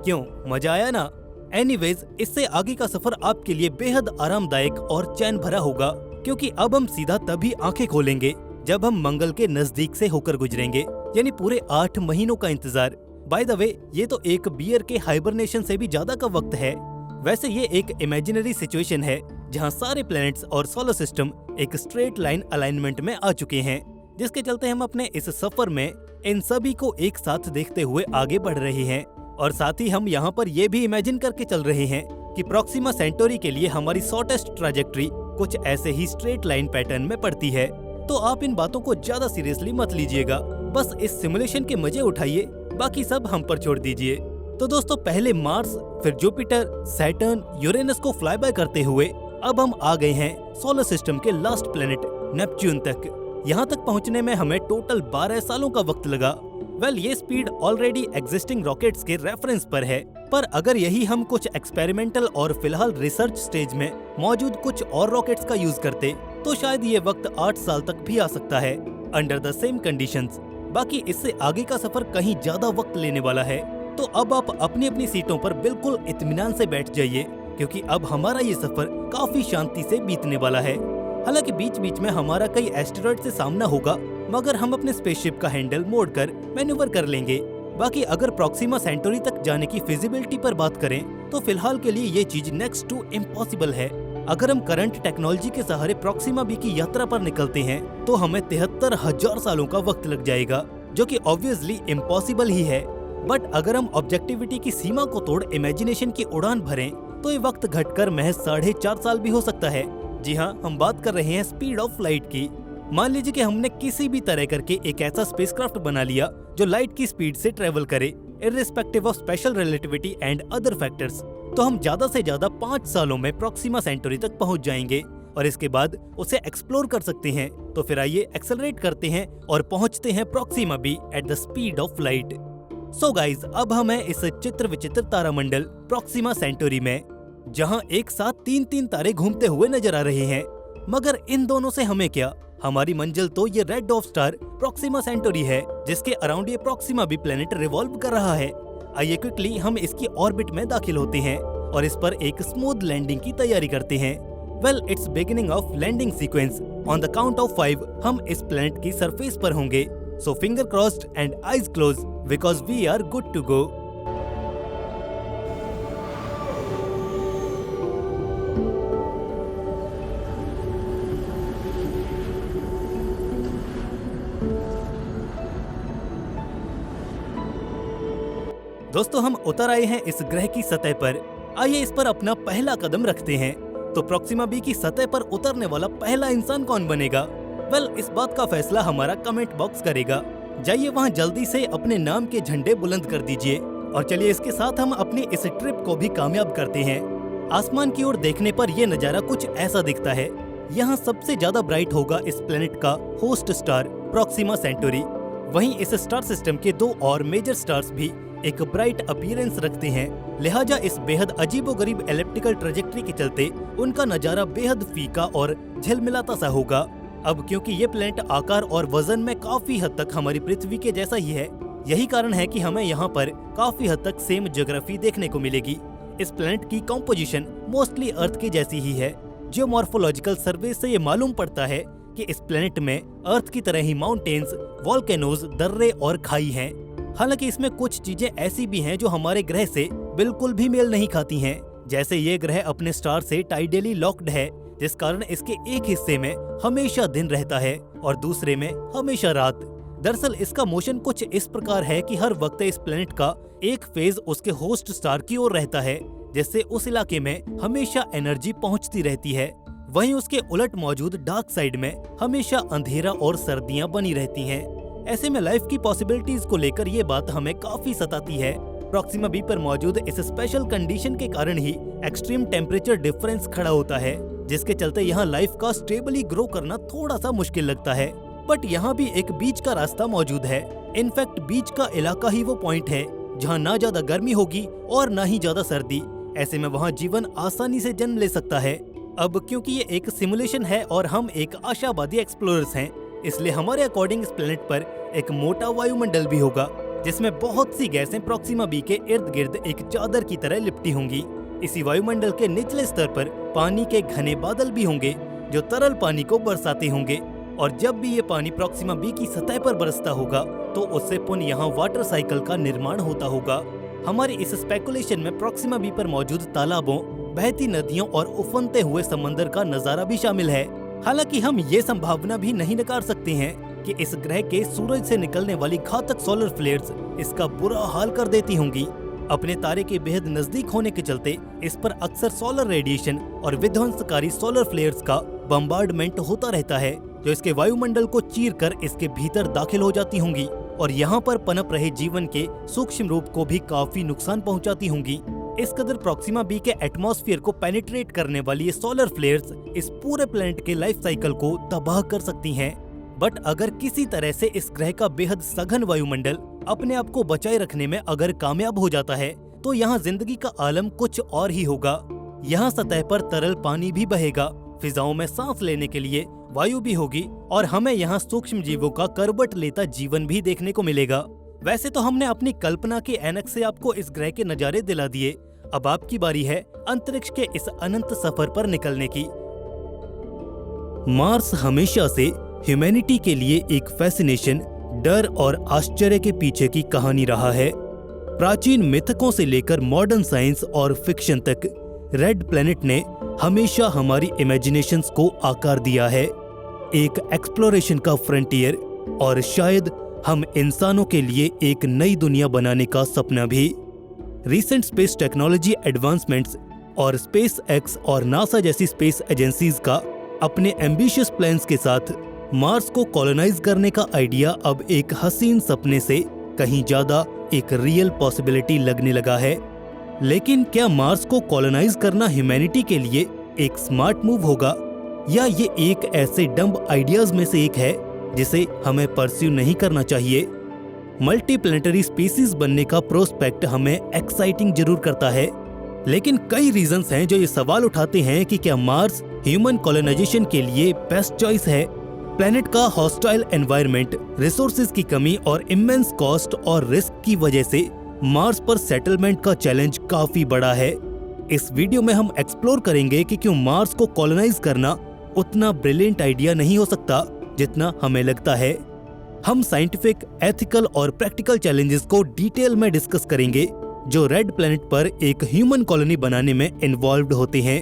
क्यों, मजा आया ना? एनीवेज, इससे आगे का सफर आपके लिए बेहद आरामदायक और चैन भरा होगा, क्योंकि अब हम सीधा तभी आंखें खोलेंगे जब हम मंगल के नजदीक से होकर गुजरेंगे, यानी पूरे 8 महीनों का इंतजार। बाय द वे, ये तो एक बियर के हाइबरनेशन से भी ज्यादा का वक्त है। वैसे ये एक इमेजिनरी सिचुएशन है जहाँ सारे प्लैनेट्स और सोलर सिस्टम एक स्ट्रेट लाइन अलाइनमेंट में आ चुके हैं, जिसके चलते हम अपने इस सफर में इन सभी को एक साथ देखते हुए आगे बढ़ रहे हैं। और साथ ही हम यहाँ पर ये भी इमेजिन करके चल रहे हैं कि प्रॉक्सिमा सेंटोरी के लिए हमारी शॉर्टेस्ट ट्रैजेक्टरी कुछ ऐसे ही स्ट्रेट लाइन पैटर्न में पड़ती है। तो आप इन बातों को ज्यादा सीरियसली मत लीजिएगा, बस इस सिमुलेशन के मजे उठाइए, बाकी सब हम पर छोड़ दीजिए। तो दोस्तों, पहले मार्स, फिर जुपिटर, सैटर्न, यूरेनस को फ्लाई बाय करते हुए अब हम आ गए हैं सोलर सिस्टम के लास्ट प्लेनेट नेपच्यून तक। यहाँ तक पहुँचने में हमें टोटल 12 सालों का वक्त लगा। ये स्पीड ऑलरेडी एग्जिस्टिंग रॉकेट्स के रेफरेंस पर है, पर अगर यही हम कुछ एक्सपेरिमेंटल और फिलहाल रिसर्च स्टेज में मौजूद कुछ और रॉकेट्स का यूज करते तो शायद ये वक्त 8 साल तक भी आ सकता है अंडर द सेम कंडीशंस। बाकी इससे आगे का सफर कहीं ज्यादा वक्त लेने वाला है, तो अब आप अपनी अपनी सीटों पर बिल्कुल इत्मीनान से बैठ जाइए, क्योंकि अब हमारा ये सफर काफी शांति से बीतने वाला है। हालांकि बीच बीच में हमारा कई एस्टेरॉयड से सामना होगा, मगर हम अपने स्पेसशिप का हैंडल मोड़कर मैन्यूवर कर लेंगे। बाकी अगर प्रॉक्सिमा सेंटोरी तक जाने की फिजिबिलिटी पर बात करें तो फिलहाल के लिए ये चीज नेक्स्ट टू इम्पॉसिबल है। अगर हम करंट टेक्नोलॉजी के सहारे प्रॉक्सिमा बी की यात्रा पर निकलते हैं तो हमें 73,000 सालों का वक्त लग जाएगा, जो कि ऑब्वियसली इम्पॉसिबल ही है। बट अगर हम ऑब्जेक्टिविटी की सीमा को तोड़ इमेजिनेशन की उड़ान भरें तो ये वक्त घटकर महज 4.5 साल भी हो सकता है। जी हाँ, हम बात कर रहे हैं स्पीड ऑफ लाइट की। मान लीजिए कि हमने किसी भी तरह करके एक ऐसा स्पेसक्राफ्ट बना लिया जो लाइट की स्पीड से ट्रेवल करे, irrespective of special relativity and other factors, तो हम ज्यादा से ज्यादा 5 सालों में प्रॉक्सिमा सेंटोरी तक पहुंच जाएंगे और इसके बाद उसे एक्सप्लोर कर सकते हैं। तो फिर आइए एक्सेलरेट करते हैं और पहुंचते हैं Proxima B at the speed of light. So guys, अब हम हैं इस चित्र विचित्र तारामंडल प्रॉक्सिमा सेंटोरी में, जहां एक साथ 3-3 तारे घूमते हुए नजर आ रहे हैं। मगर इन दोनों से हमें क्या, हमारी मंजिल तो ये red dwarf star Proxima Centauri है, जिसके अराउंड ये प्रॉक्सिमा बी प्लेनेट रिवॉल्व कर रहा है। आइए क्विकली हम इसकी ऑर्बिट में दाखिल होते हैं और इस पर एक स्मूथ लैंडिंग की तैयारी करते हैं। Well, it's beginning of landing sequence. On the count of 5 हम इस प्लेनेट की सरफेस पर होंगे। So finger crossed and eyes close because we are good to go. दोस्तों, हम उतर आए हैं इस ग्रह की सतह पर। आइए इस पर अपना पहला कदम रखते हैं। तो प्रॉक्सिमा बी की सतह पर उतरने वाला पहला इंसान कौन बनेगा? वेल, इस बात का फैसला हमारा कमेंट बॉक्स करेगा। जाइए वहां जल्दी से अपने नाम के झंडे बुलंद कर दीजिए और चलिए इसके साथ हम अपनी इस ट्रिप को भी कामयाब करते हैं। आसमान की ओर देखने पर यह नजारा कुछ ऐसा दिखता है। यहाँ सबसे ज्यादा ब्राइट होगा इस प्लेनेट का होस्ट स्टार प्रॉक्सिमा सेंटोरी। वहीं इस स्टार सिस्टम के 2 और मेजर स्टार्स भी एक ब्राइट अपीयरेंस रखते हैं, लिहाजा इस बेहद अजीबोगरीब एलिप्टिकल ट्रेजेक्टरी के चलते उनका नजारा बेहद फीका और झिलमिलाता सा होगा। अब क्योंकि ये प्लेनेट आकार और वजन में काफी हद तक हमारी पृथ्वी के जैसा ही है, यही कारण है कि हमें यहाँ पर काफी हद तक सेम ज्योग्राफी देखने को मिलेगी। इस प्लेनेट की कॉम्पोजिशन मोस्टली अर्थ की जैसी ही है। जियोमॉर्फोलॉजिकल सर्वे से ये मालूम पड़ता है कि इस प्लेनेट में अर्थ की तरह ही माउंटेन्स, वॉल्केनोज, दर्रे और खाई हैं। हालांकि इसमें कुछ चीजें ऐसी भी हैं जो हमारे ग्रह से बिल्कुल भी मेल नहीं खाती हैं। जैसे ये ग्रह अपने स्टार से टाइडली लॉक्ड है, जिस कारण इसके एक हिस्से में हमेशा दिन रहता है और दूसरे में हमेशा रात। दरअसल इसका मोशन कुछ इस प्रकार है कि हर वक्त इस प्लेनेट का एक फेज उसके होस्ट स्टार की ओर रहता है, जिससे उस इलाके में हमेशा एनर्जी पहुंचती रहती है। वहीं उसके उलट मौजूद डार्क साइड में हमेशा अंधेरा और सर्दियां बनी रहती हैं। ऐसे में लाइफ की पॉसिबिलिटीज को लेकर ये बात हमें काफी सताती है। प्रॉक्सिमा बी पर मौजूद इस स्पेशल कंडीशन के कारण ही एक्सट्रीम टेम्परेचर डिफरेंस खड़ा होता है, जिसके चलते यहाँ लाइफ का स्टेबली ग्रो करना थोड़ा सा मुश्किल लगता है। बट यहाँ भी एक बीच का रास्ता मौजूद है। इनफैक्ट बीच का इलाका ही वो पॉइंट है जहाँ ना ज्यादा गर्मी होगी और ना ही ज्यादा सर्दी। ऐसे में वहाँ जीवन आसानी से जन्म ले सकता है। अब क्योंकि ये एक सिमुलेशन है और हम एक आशावादी एक्सप्लोरर्स हैं, इसलिए हमारे अकॉर्डिंग इस प्लेनेट पर एक मोटा वायुमंडल भी होगा, जिसमें बहुत सी गैसें प्रॉक्सिमा बी के इर्द गिर्द एक चादर की तरह लिपटी होंगी। इसी वायुमंडल के निचले स्तर पर पानी के घने बादल भी होंगे जो तरल पानी को बरसाते होंगे, और जब भी ये पानी प्रॉक्सिमा बी की सतह पर बरसता होगा तो उससे पुनः यहाँ वाटर साइकिल का निर्माण होता होगा। हमारी इस स्पेकुलेशन में प्रॉक्सिमा बी पर मौजूद तालाबों, बहती नदियों और उफनते हुए समंदर का नजारा भी शामिल है। हालांकि हम ये संभावना भी नहीं नकार सकते हैं कि इस ग्रह के सूरज से निकलने वाली घातक सोलर फ्लेयर्स इसका बुरा हाल कर देती होंगी। अपने तारे के बेहद नजदीक होने के चलते इस पर अक्सर सोलर रेडिएशन और विध्वंसकारी सोलर फ्लेयर्स का बम्बार्डमेंट होता रहता है, जो इसके वायुमंडल को चीरकर इसके भीतर दाखिल हो जाती होंगी और यहाँ पर पनप रहे जीवन के सूक्ष्म रूप को भी काफी नुकसान पहुँचाती होंगी। इस कदर प्रॉक्सिमा बी के एटमॉस्फेयर को पेनिट्रेट करने वाली ये सोलर फ्लेयर्स इस पूरे प्लेनेट के लाइफ साइकिल को तबाह कर सकती हैं। बट अगर किसी तरह से इस ग्रह का बेहद सघन वायुमंडल अपने आप को बचाए रखने में अगर कामयाब हो जाता है तो यहाँ जिंदगी का आलम कुछ और ही होगा। यहाँ सतह पर तरल पानी भी बहेगा, फिजाओं में सांस लेने के लिए वायु भी होगी और हमें यहाँ सूक्ष्म जीवों का करवट लेता जीवन भी देखने को मिलेगा। वैसे तो हमने अपनी कल्पना के ऐनक से आपको इस ग्रह के नजारे दिला दिए, अब आपकी बारी है अंतरिक्ष के इस अनंत सफर पर निकलने की। मार्स हमेशा से ह्यूमैनिटी के लिए एक फैसिनेशन, डर और आश्चर्य के पीछे की कहानी रहा है। प्राचीन मिथकों से लेकर मॉडर्न साइंस और फिक्शन तक रेड प्लैनेट ने हमेशा हमारी इमेजिनेशंस को आकार दिया है, एक एक्सप्लोरेशन का फ्रंटियर और शायद हम इंसानों के लिए एक नई दुनिया बनाने का सपना भी। रिसेंट स्पेस टेक्नोलॉजी एडवांसमेंट्स और स्पेस एक्स और नासा जैसी स्पेस एजेंसीज का अपने एम्बिशियस प्लान्स के साथ मार्स को कॉलोनाइज करने का आइडिया अब एक हसीन सपने से कहीं ज्यादा एक रियल पॉसिबिलिटी लगने लगा है। लेकिन क्या मार्स को कॉलोनाइज करना ह्यूमैनिटी के लिए एक स्मार्ट मूव होगा, या ये एक ऐसे डम्ब आइडियाज में से एक है जिसे हमें परस्यू नहीं करना चाहिए? मल्टीप्लैनेटरी स्पीसीज बनने का प्रोस्पेक्ट हमें एक्साइटिंग जरूर करता है, लेकिन कई रीजंस हैं जो ये सवाल उठाते हैं कि क्या मार्स ह्यूमन कॉलोनाइजेशन के लिए बेस्ट चॉइस है। प्लेनेट का हॉस्टाइल एनवायरनमेंट, रिसोर्सेज की कमी और इमेंस कॉस्ट और रिस्क की वजह से मार्स पर सेटलमेंट का चैलेंज काफी बड़ा है। इस वीडियो में हम एक्सप्लोर करेंगे कि क्यों मार्स को कॉलोनाइज करना उतना ब्रिलियंट आइडिया नहीं हो सकता जितना हमें लगता है। हम साइंटिफिक, एथिकल और प्रैक्टिकल चैलेंजेस को डिटेल में डिस्कस करेंगे जो रेड प्लैनेट पर एक ह्यूमन कॉलोनी बनाने में इन्वॉल्व्ड होते हैं,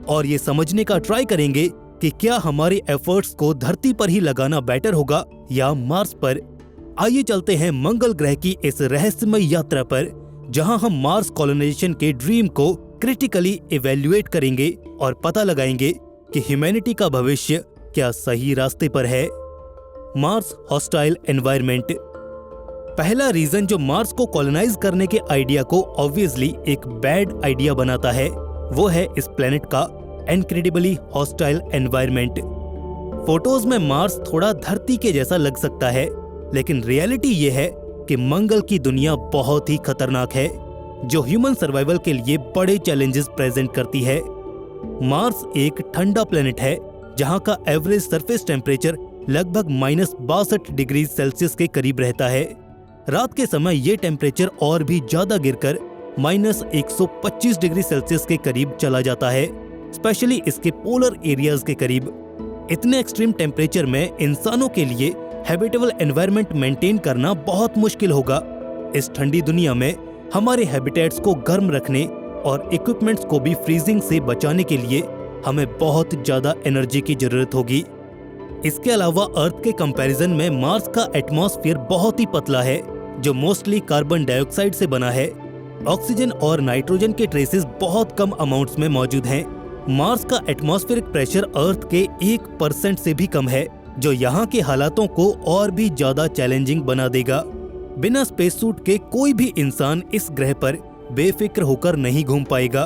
और ये समझने का ट्राई करेंगे कि क्या हमारे एफर्ट्स को धरती पर ही लगाना बेटर होगा या मार्स पर। आइए चलते हैं मंगल ग्रह की इस रहस्यमय यात्रा पर, जहां हम मार्स कॉलोनाइजेशन के ड्रीम को क्रिटिकली इवेल्युएट करेंगे और पता लगाएंगे कि ह्यूमैनिटी का भविष्य क्या सही रास्ते पर है। Mars hostile environment. पहला रीजन जो मार्स को कॉलोनाइज करने के आइडिया को ऑब्वियसली एक बैड आइडिया बनाता है, वो है इस प्लेनेट का इनक्रेडिबली हॉस्टाइल एनवायरनमेंट। फोटोज में मार्स थोड़ा धरती के जैसा लग सकता है, लेकिन रियलिटी ये है कि मंगल की दुनिया बहुत ही खतरनाक है, जो ह्यूमन सर्वाइवल के लिए बड़े चैलेंजेस प्रेजेंट करती है। मार्स एक ठंडा प्लेनेट है जहां का एवरेज सरफेस टेम्परेचर लगभग -62 डिग्री सेल्सियस के करीब रहता है। रात के समय ये टेम्परेचर और भी ज्यादा गिरकर -125 डिग्री सेल्सियस के करीब चला जाता है, स्पेशली इसके पोलर एरियाज के करीब। इतने एक्सट्रीम टेम्परेचर में इंसानों के लिए हैबिटेबल एनवायरनमेंट मेंटेन करना बहुत मुश्किल होगा। इस ठंडी दुनिया में हमारे हैबिटेट्स को गर्म रखने और इक्विपमेंट्स को भी फ्रीजिंग से बचाने के लिए हमें बहुत ज्यादा एनर्जी की जरूरत होगी। इसके अलावा अर्थ के कंपैरिजन में मार्स का एटमॉस्फेयर बहुत ही पतला है, जो मोस्टली कार्बन डाइऑक्साइड से बना है। ऑक्सीजन और नाइट्रोजन के ट्रेसेस बहुत कम अमाउंट्स में मौजूद हैं। मार्स का एटमॉस्फेरिक प्रेशर अर्थ के 1% से भी कम है, जो यहाँ के हालातों को और भी ज्यादा चैलेंजिंग बना देगा। बिना स्पेस सूट के कोई भी इंसान इस ग्रह पर बेफिक्र होकर नहीं घूम पाएगा।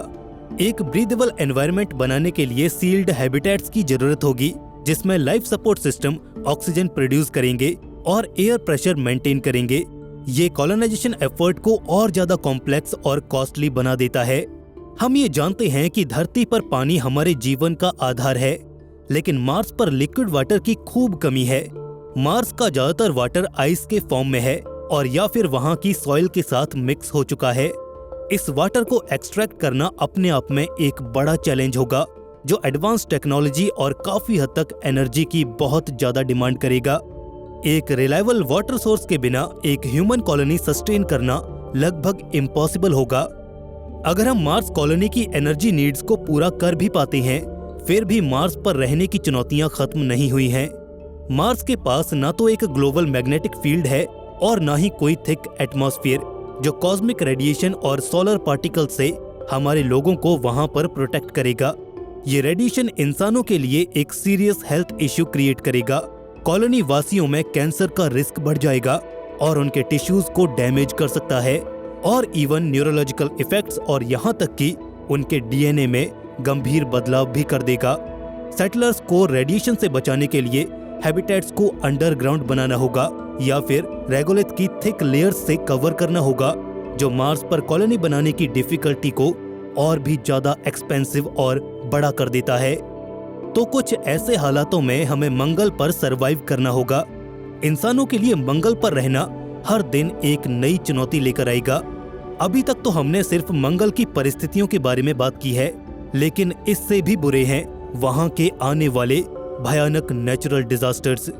एक ब्रीदेबल एनवायरनमेंट बनाने के लिए सील्ड हैबिटेट्स की जरूरत होगी, जिसमें life support system oxygen produce करेंगे और एयर प्रेशर मेंटेन करेंगे। ये कॉलोनाइजेशन एफर्ट को और ज्यादा कॉम्प्लेक्स और कॉस्टली बना देता है। हम ये जानते हैं कि धरती पर पानी हमारे जीवन का आधार है, लेकिन मार्स पर लिक्विड वाटर की खूब कमी है। मार्स का ज्यादातर वाटर आइस के फॉर्म में है और या फिर वहाँ की सॉइल के साथ मिक्स हो चुका है। इस वाटर को एक्सट्रैक्ट करना अपने आप में एक बड़ा चैलेंज होगा, जो एडवांस टेक्नोलॉजी और काफी हद तक एनर्जी की बहुत ज्यादा डिमांड करेगा। एक रिलायबल वाटर सोर्स के बिना एक ह्यूमन कॉलोनी सस्टेन करना लगभग इम्पॉसिबल होगा। अगर हम मार्स कॉलोनी की एनर्जी नीड्स को पूरा कर भी पाते हैं, फिर भी मार्स पर रहने की चुनौतियां खत्म नहीं हुई हैं। मार्स के पास ना तो एक ग्लोबल मैग्नेटिक फील्ड है और ना ही कोई थिक एटमॉस्फेयर, जो कॉस्मिक रेडिएशन और सोलर पार्टिकल से हमारे लोगों को वहां पर प्रोटेक्ट करेगा। ये रेडिएशन इंसानों के लिए एक सीरियस हेल्थ इश्यू क्रिएट करेगा। कॉलोनी वासियों में कैंसर का रिस्क बढ़ जाएगा और उनके टिश्यूज को डैमेज कर सकता है, और इवन न्यूरोलॉजिकल इफेक्ट्स और यहाँ तक कि उनके डीएनए में गंभीर बदलाव भी कर देगा। सेटलर्स को रेडिएशन से बचाने के लिए हैबिटेट्स को अंडरग्राउंड बनाना होगा या फिर रेगोलिथ की थिक लेयर्स से कवर करना होगा, जो मार्स पर कॉलोनी बनाने की डिफिकल्टी को और भी ज्यादा एक्सपेंसिव और बड़ा कर देता है। तो कुछ ऐसे हालातों में हमें मंगल पर सरवाइव करना होगा। इंसानों के लिए मंगल पर रहना हर दिन एक नई चुनौती लेकर आएगा। अभी तक तो हमने सिर्फ मंगल की परिस्थितियों के बारे में बात की है, लेकिन इससे भी बुरे हैं वहां के आने वाले भयानक नेचुरल डिजास्टर्स।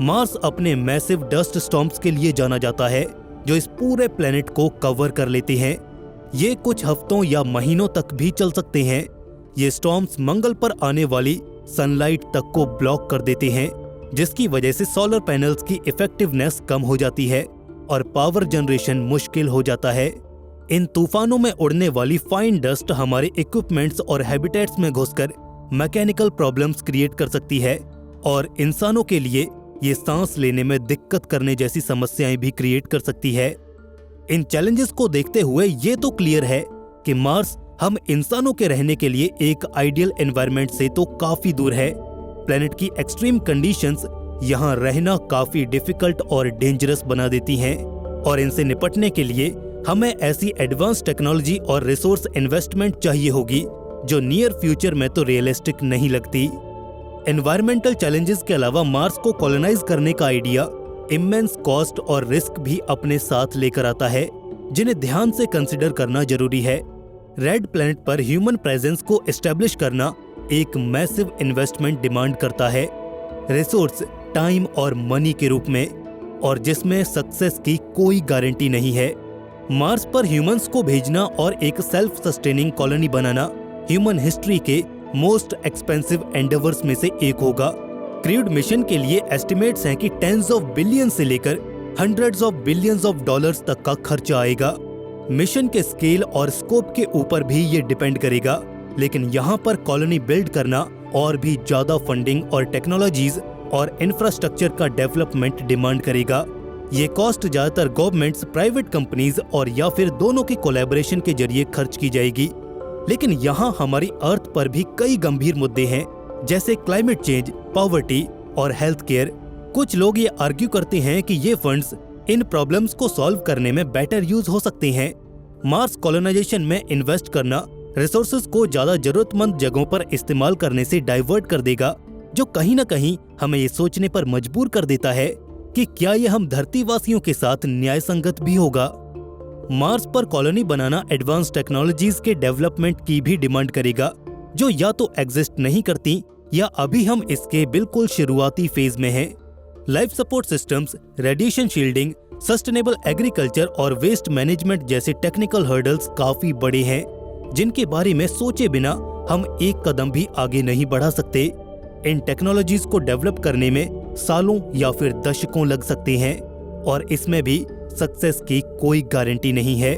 मार्स अपने मैसिव डस्ट स्टॉर्म्स के लिए जाना जाता है, जो इस पूरे प्लेनेट को कवर कर लेते हैं। ये कुछ हफ्तों या महीनों तक भी चल सकते हैं। ये स्टॉर्म्स मंगल पर आने वाली सनलाइट तक को ब्लॉक कर देते हैं, जिसकी वजह से सोलर पैनल्स की इफेक्टिवनेस कम हो जाती है और पावर जनरेशन मुश्किल हो जाता है। इन तूफानों में उड़ने वाली फाइन डस्ट हमारे इक्विपमेंट्स और हैबिटेट्स में घुसकर मैकेनिकल प्रॉब्लम्स क्रिएट कर सकती है और इंसानों के लिए ये सांस लेने में दिक्कत करने जैसी समस्याएं भी क्रिएट कर सकती है। इन चैलेंजेस को देखते हुए ये तो क्लियर है कि मार्स हम इंसानों के रहने के लिए एक आइडियल एनवायरनमेंट से तो काफी दूर है। प्लेनेट की एक्सट्रीम कंडीशंस यहाँ रहना काफी डिफिकल्ट और डेंजरस बना देती हैं और इनसे निपटने के लिए हमें ऐसी एडवांस टेक्नोलॉजी और रिसोर्स इन्वेस्टमेंट चाहिए होगी जो नियर फ्यूचर में तो रियलिस्टिक नहीं लगती। एनवायरमेंटल चैलेंजेस के अलावा मार्स को कॉलोनाइज करने का आइडिया इमेंस कॉस्ट और रिस्क भी अपने साथ लेकर आता है, जिन्हें ध्यान से कंसिडर करना जरूरी है। रेड प्लैनेट पर ह्यूमन प्रेजेंस को एस्टेब्लिश करना एक मैसिव इन्वेस्टमेंट डिमांड करता है, रिसोर्स, टाइम और मनी के रूप में, और जिसमें सक्सेस की कोई गारंटी नहीं है। मार्स पर ह्यूमंस को भेजना और एक सेल्फ सस्टेनिंग कॉलोनी बनाना ह्यूमन हिस्ट्री के मोस्ट एक्सपेंसिव एंडेवर्स में से एक होगा। क्रूड मिशन के लिए एस्टिमेट्स हैं कि टेंस ऑफ बिलियन से लेकर hundreds of billions of dollars तक का खर्चा आएगा। मिशन के स्केल और स्कोप के ऊपर भी ये डिपेंड करेगा, लेकिन यहाँ पर कॉलोनी बिल्ड करना और भी ज्यादा फंडिंग और टेक्नोलॉजीज और इंफ्रास्ट्रक्चर का डेवलपमेंट डिमांड करेगा। ये कॉस्ट ज्यादातर गवर्नमेंट्स, प्राइवेट कंपनीज और या फिर दोनों के कोलैबोरेशन के जरिए खर्च की जाएगी। लेकिन यहाँ हमारी अर्थ पर भी कई गंभीर मुद्दे हैं, जैसे क्लाइमेट चेंज, पॉवर्टी और हेल्थ केयर। कुछ लोग ये आर्ग्यू करते हैं कि ये फंड्स इन प्रॉब्लम्स को सॉल्व करने में बेटर यूज हो सकते हैं। मार्स कॉलोनाइजेशन में इन्वेस्ट करना रिसोर्सेज को ज्यादा जरूरतमंद जगहों पर इस्तेमाल करने से डाइवर्ट कर देगा, जो कहीं न कहीं हमें ये सोचने पर मजबूर कर देता है कि क्या ये हम धरतीवासियों के साथ न्याय संगत भी होगा। मार्स पर कॉलोनी बनाना एडवांस टेक्नोलॉजीज के डेवलपमेंट की भी डिमांड करेगा, जो या तो एग्जिस्ट नहीं करती या अभी हम इसके बिल्कुल शुरुआती फेज में हैं। Life support systems, radiation shielding, sustainable agriculture और वेस्ट मैनेजमेंट जैसे टेक्निकल हर्डल्स काफी बड़े हैं, जिनके बारे में सोचे बिना हम एक कदम भी आगे नहीं बढ़ा सकते। इन टेक्नोलॉजीज को डेवलप करने में सालों या फिर दशकों लग सकते हैं और इसमें भी सक्सेस की कोई गारंटी नहीं है।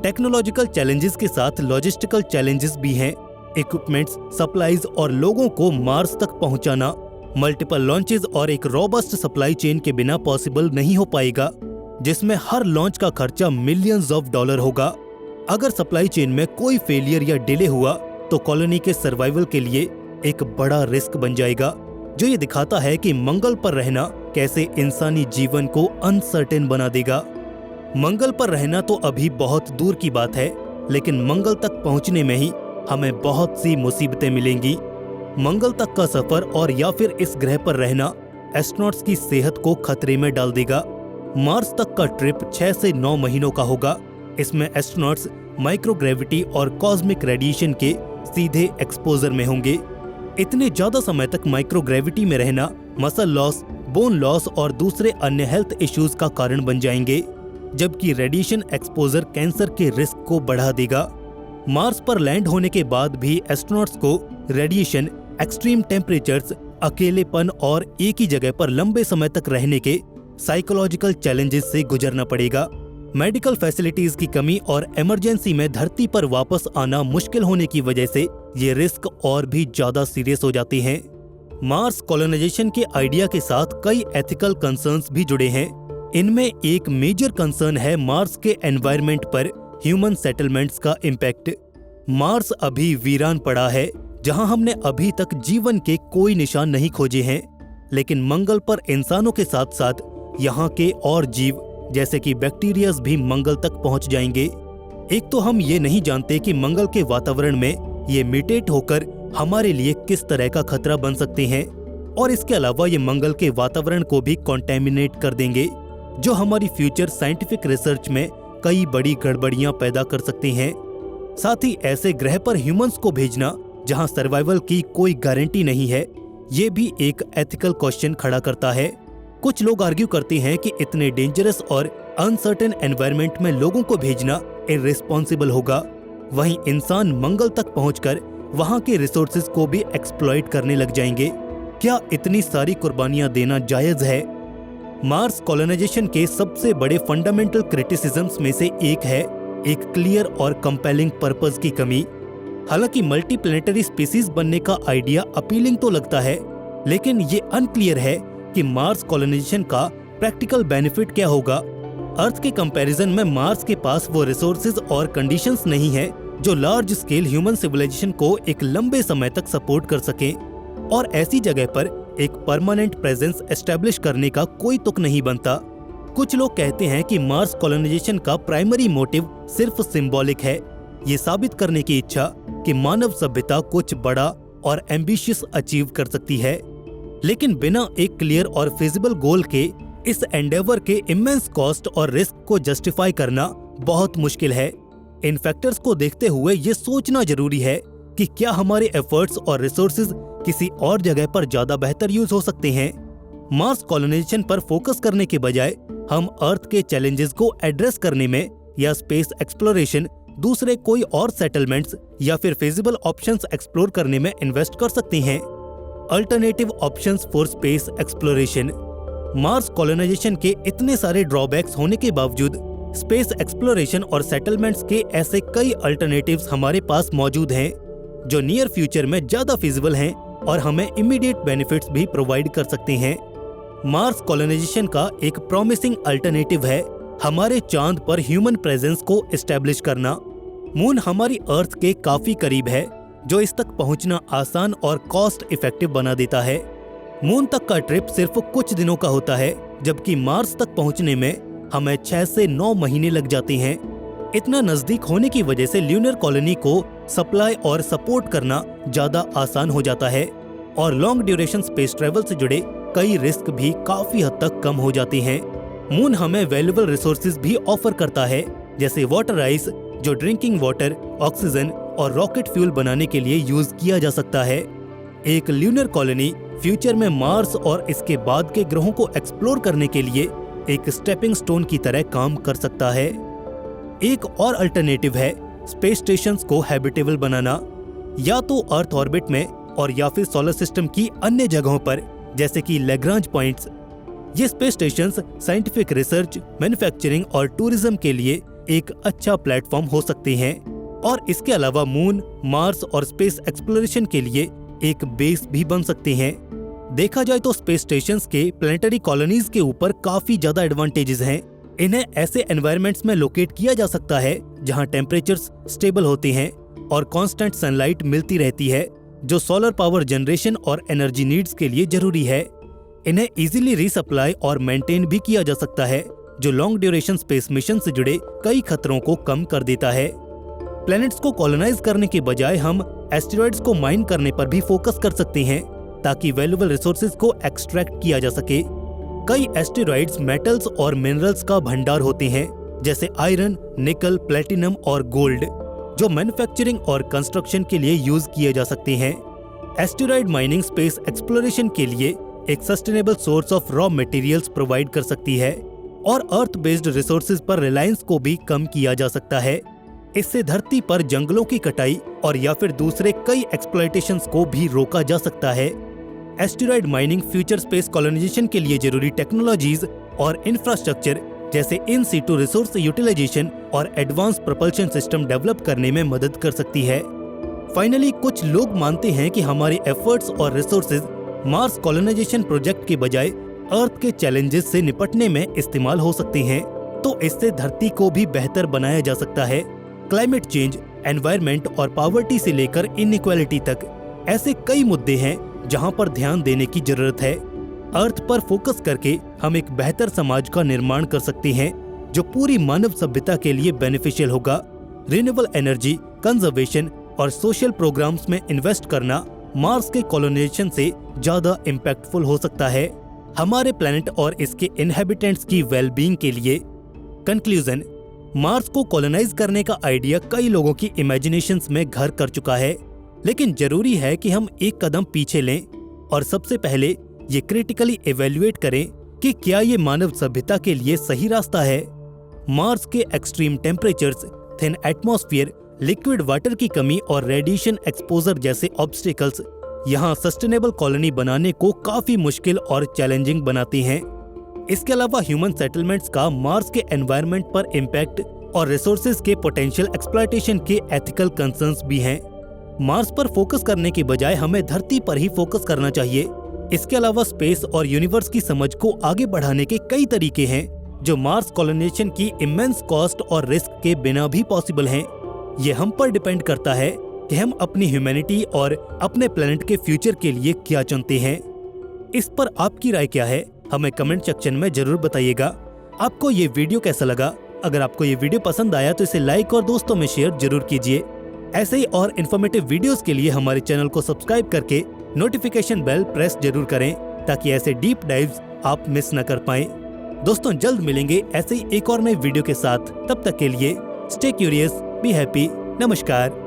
टेक्नोलॉजिकल चैलेंजेस के साथ लॉजिस्टिकल चैलेंजेस भी हैं। इक्विपमेंट्स, सप्लाईज और लोगों को मार्स तक पहुंचाना मल्टीपल लॉन्चेस और एक रोबस्ट सप्लाई चेन के बिना पॉसिबल नहीं हो पाएगा, जिसमें हर लॉन्च का खर्चा मिलियंस ऑफ डॉलर होगा। अगर सप्लाई चेन में कोई फेलियर या डिले हुआ तो कॉलोनी के सर्वाइवल के लिए एक बड़ा रिस्क बन जाएगा, जो ये दिखाता है कि मंगल पर रहना कैसे इंसानी जीवन को अनसर्टेन बना देगा। मंगल पर रहना तो अभी बहुत दूर की बात है, लेकिन मंगल तक पहुंचने में ही हमें बहुत सी मुसीबतें मिलेंगी। मंगल तक का सफर और या फिर इस ग्रह पर रहना एस्ट्रोनॉट्स की सेहत को खतरे में डाल देगा। मार्स तक का ट्रिप 6 से 9 महीनों का होगा। इसमें एस्ट्रोनॉट्स माइक्रोग्रेविटी और कॉस्मिक रेडिएशन के सीधे एक्सपोजर में होंगे। इतने ज्यादा समय तक माइक्रोग्रेविटी में रहना मसल लॉस, बोन लॉस और दूसरे अन्य हेल्थ इश्यूज का कारण बन जाएंगे, जबकि रेडिएशन एक्सपोजर कैंसर के रिस्क को बढ़ा देगा। मार्स पर लैंड होने के बाद भी एस्ट्रोनॉट्स को रेडिएशन, एक्सट्रीम टेम्परेचर्स, अकेलेपन और एक ही जगह पर लंबे समय तक रहने के साइकोलॉजिकल चैलेंजेस से गुजरना पड़ेगा। मेडिकल फैसिलिटीज की कमी और इमरजेंसी में धरती पर वापस आना मुश्किल होने की वजह से ये रिस्क और भी ज्यादा सीरियस हो जाते हैं। मार्स कॉलोनाइजेशन के आइडिया के साथ कई एथिकल कंसर्न्स भी जुड़े हैं। इनमें एक मेजर कंसर्न है मार्स के एनवायरनमेंट पर ह्यूमन सेटलमेंट्स का इम्पैक्ट। मार्स अभी वीरान पड़ा है, जहां हमने अभी तक जीवन के कोई निशान नहीं खोजे हैं, लेकिन मंगल पर इंसानों के साथ साथ यहाँ के और जीव जैसे कि बैक्टीरियाज भी मंगल तक पहुंच जाएंगे। एक तो हम ये नहीं जानते कि मंगल के वातावरण में ये म्यूटेट होकर हमारे लिए किस तरह का खतरा बन सकते हैं, और इसके अलावा ये मंगल के वातावरण को भी कॉन्टेमिनेट कर देंगे, जो हमारी फ्यूचर साइंटिफिक रिसर्च में कई बड़ी गड़बड़ियां पैदा कर सकते हैं। साथ ही ऐसे ग्रह पर ह्यूमंस को भेजना जहां सर्वाइवल की कोई गारंटी नहीं है, ये भी एक एथिकल क्वेश्चन खड़ा करता है। कुछ लोग आर्ग्यू करते हैं कि इतने डेंजरस और अनसर्टेन एनवायरनमेंट में लोगों को भेजना इररिस्पॉन्सिबल होगा। वहीं इंसान मंगल तक पहुंचकर वहां के रिसोर्सेज को भी एक्सप्लॉइट करने लग जाएंगे। क्या इतनी सारी कुर्बानियां देना जायज है? मार्स कॉलोनाइजेशन के सबसे बड़े फंडामेंटल क्रिटिसिज्म्स में से एक है एक क्लियर और कंपेलिंग पर्पस की कमी। हालांकि मल्टीप्लैनेटरी स्पीसीज बनने का आइडिया अपीलिंग तो लगता है, लेकिन ये अनक्लियर है कि मार्स कॉलोनाइजेशन का प्रैक्टिकल बेनिफिट क्या होगा। अर्थ के कंपैरिजन में मार्स के पास वो रिसोर्सेज और कंडीशंस नहीं है जो लार्ज स्केल ह्यूमन सिविलाइजेशन को एक लंबे समय तक सपोर्ट कर सके, और ऐसी जगह पर एक परमानेंट प्रेजेंस एस्टेब्लिश करने का कोई तुक नहीं बनता। कुछ लोग कहते हैं कि मार्स कॉलोनाइजेशन का प्राइमरी मोटिव सिर्फ सिंबॉलिक है, ये साबित करने की इच्छा कि मानव सभ्यता कुछ बड़ा और एम्बिशियस अचीव कर सकती है। लेकिन बिना एक क्लियर और फिजिबल गोल के इस एंडेवर के इमेंस कॉस्ट और रिस्क को जस्टिफाई करना बहुत मुश्किल है। इन फैक्टर्स को देखते हुए ये सोचना जरूरी है कि क्या हमारे एफर्ट्स और रिसोर्सेज किसी और जगह पर ज्यादा बेहतर यूज हो सकते हैं। मार्स कॉलोनाइजेशन पर फोकस करने के बजाय हम अर्थ के चैलेंजेस को एड्रेस करने में या स्पेस एक्सप्लोरेशन, दूसरे कोई और सेटलमेंट्स या फिर फिजिबल ऑप्शंस एक्सप्लोर करने में इन्वेस्ट कर सकते हैं। Alternative options for space exploration. Mars colonization के इतने सारे ड्रॉबैक्स होने के बावजूद स्पेस एक्सप्लोरेशन और सेटलमेंट्स के ऐसे कई अल्टरनेटिव्स हमारे पास मौजूद हैं जो नियर फ्यूचर में ज्यादा फिजिबल हैं और हमें इमीडिएट बेनिफिट्स भी प्रोवाइड कर सकते हैं। मार्स कॉलोनाइजेशन का एक प्रॉमिसिंग अल्टरनेटिव है हमारे चांद पर ह्यूमन प्रेजेंस को एस्टेब्लिश करना। मून हमारी अर्थ के काफी करीब है, जो इस तक पहुंचना आसान और कॉस्ट इफेक्टिव बना देता है। मून तक का ट्रिप सिर्फ कुछ दिनों का होता है, जबकि मार्स तक पहुंचने में हमें 6 से 9 महीने लग जाते हैं। इतना नजदीक होने की वजह से ल्यूनर कॉलोनी को सप्लाई और सपोर्ट करना ज्यादा आसान हो जाता है, और लॉन्ग ड्यूरेशन स्पेस ट्रेवल से जुड़े कई रिस्क भी काफी हद तक कम हो जाते हैं। मून हमें वैल्यूएबल रिसोर्सेज भी ऑफर करता है, जैसे वाटर आइस, जो ड्रिंकिंग वाटर, ऑक्सीजन और रॉकेट फ्यूल बनाने के लिए यूज किया जा सकता है। एक ल्यूनर कॉलोनी फ्यूचर में मार्स और इसके बाद के ग्रहों को एक्सप्लोर करने के लिए एक स्टेपिंग स्टोन की तरह काम कर सकता है। एक और अल्टरनेटिव है स्पेस स्टेशंस को हैबिटेबल बनाना, या तो अर्थ ऑर्बिट में और या फिर सोलर सिस्टम की अन्य जगहों पर, जैसे कि लैग्रांज पॉइंट्स। ये space stations scientific research, manufacturing और टूरिज्म के लिए एक अच्छा प्लेटफॉर्म हो सकते हैं, और इसके अलावा मून, मार्स और स्पेस एक्सप्लोरेशन के लिए एक बेस भी बन सकते हैं। देखा जाए तो स्पेस स्टेशंस के प्लैनेटरी कॉलोनीज के ऊपर काफी ज्यादा एडवांटेजेस हैं। इन्हें ऐसे एनवायरनमेंट्स में लोकेट किया जा सकता है जहां टेम्परेचर्स स्टेबल होते हैं और कांस्टेंट सनलाइट मिलती रहती है, जो सोलर पावर जनरेशन और एनर्जी नीड्स के लिए जरूरी है। इन्हें इजीली रीसप्लाई और मेंटेन भी किया जा सकता है, जो लॉन्ग ड्यूरेशन स्पेस मिशन से जुड़े कई खतरों को कम कर देता है। प्लैनेट्स को कॉलोनाइज करने के बजाय हम एस्टेरॉइड्स को माइन करने पर भी फोकस कर सकते हैं, ताकि वैल्यूएबल रिसोर्सेज को एक्सट्रैक्ट किया जा सके। कई एस्टेरॉइड्स मेटल्स और मिनरल्स का भंडार होते हैं, जैसे आयरन, निकल, प्लेटिनम और गोल्ड, जो मैन्युफैक्चरिंग और कंस्ट्रक्शन के लिए यूज किए जा सकते हैं। एस्टेरॉइड माइनिंग स्पेस एक्सप्लोरेशन के लिए एक sustainable source of raw materials provide कर सकती है, और अर्थ बेस्ड रिसोर्सेज पर रिलायंस को भी कम किया जा सकता है। इससे धरती पर जंगलों की कटाई और या फिर दूसरे कई एक्सप्लॉयटेशंस को भी रोका जा सकता है। Asteroid mining future space colonization के लिए जरूरी टेक्नोलॉजीज और इंफ्रास्ट्रक्चर, जैसे इन सीटू रिसोर्स यूटिलाइजेशन और एडवांस प्रपल्शन सिस्टम डेवलप करने में मदद कर सकती है। फाइनली, कुछ लोग मानते हैं कि हमारे एफर्ट्स और रिसोर्सेज मार्स कॉलोनाइजेशन प्रोजेक्ट के बजाय अर्थ के चैलेंजेस से निपटने में इस्तेमाल हो सकते हैं, तो इससे धरती को भी बेहतर बनाया जा सकता है। क्लाइमेट चेंज, एनवायरनमेंट और पॉवर्टी से लेकर इनइक्वालिटी तक ऐसे कई मुद्दे हैं जहां पर ध्यान देने की जरूरत है। अर्थ पर फोकस करके हम एक बेहतर समाज का निर्माण कर सकते हैं जो पूरी मानव सभ्यता के लिए बेनिफिशियल होगा। रिन्यूएबल एनर्जी, कंजर्वेशन और सोशल प्रोग्राम्स में इन्वेस्ट करना मार्स के कॉलोनाइजेशन से ज्यादा इम्पैक्टफुल हो सकता है हमारे प्लेनेट और इसके इनहेबिटेंट्स की वेलबींग के लिए। कंक्लूजन, मार्स को कॉलोनाइज करने का आइडिया कई लोगों की इमेजिनेशंस में घर कर चुका है, लेकिन जरूरी है कि हम एक कदम पीछे लें और सबसे पहले ये क्रिटिकली इवेल्युएट करें कि क्या ये मानव सभ्यता के लिए सही रास्ता है। मार्स के extreme temperatures, thin atmosphere, liquid water की कमी और रेडिएशन एक्सपोजर जैसे ऑब्स्टिकल्स यहाँ सस्टेनेबल कॉलोनी बनाने को काफी मुश्किल और चैलेंजिंग बनाती हैं। इसके अलावा ह्यूमन सेटलमेंट्स का मार्स के एनवायरनमेंट पर इम्पैक्ट और रिसोर्सेज के पोटेंशियल एक्सप्लॉयटेशन के एथिकल कंसर्न्स भी हैं। मार्स पर फोकस करने की बजाय हमें धरती पर ही फोकस करना चाहिए। इसके अलावा स्पेस और यूनिवर्स की समझ को आगे बढ़ाने के कई तरीके हैं जो मार्स कॉलोनाइजेशन की इमेंस कॉस्ट और रिस्क के बिना भी पॉसिबल हैं। ये हम पर डिपेंड करता है कि हम अपनी ह्यूमैनिटी और अपने प्लेनेट के फ्यूचर के लिए क्या चुनते हैं। इस पर आपकी राय क्या है, हमें कमेंट सेक्शन में जरूर बताइएगा। आपको ये वीडियो कैसा लगा? अगर आपको ये वीडियो पसंद आया तो इसे लाइक और दोस्तों में शेयर जरूर कीजिए। ऐसे ही और इन्फॉर्मेटिव वीडियोस के लिए हमारे चैनल को सब्सक्राइब करके नोटिफिकेशन बेल प्रेस जरूर करें ताकि ऐसे डीप डाइव्स आप मिस न कर पाएं। दोस्तों, जल्द मिलेंगे ऐसे ही एक और नई वीडियो के साथ। तब तक के लिए स्टे क्यूरियस, बी हैप्पी। नमस्कार।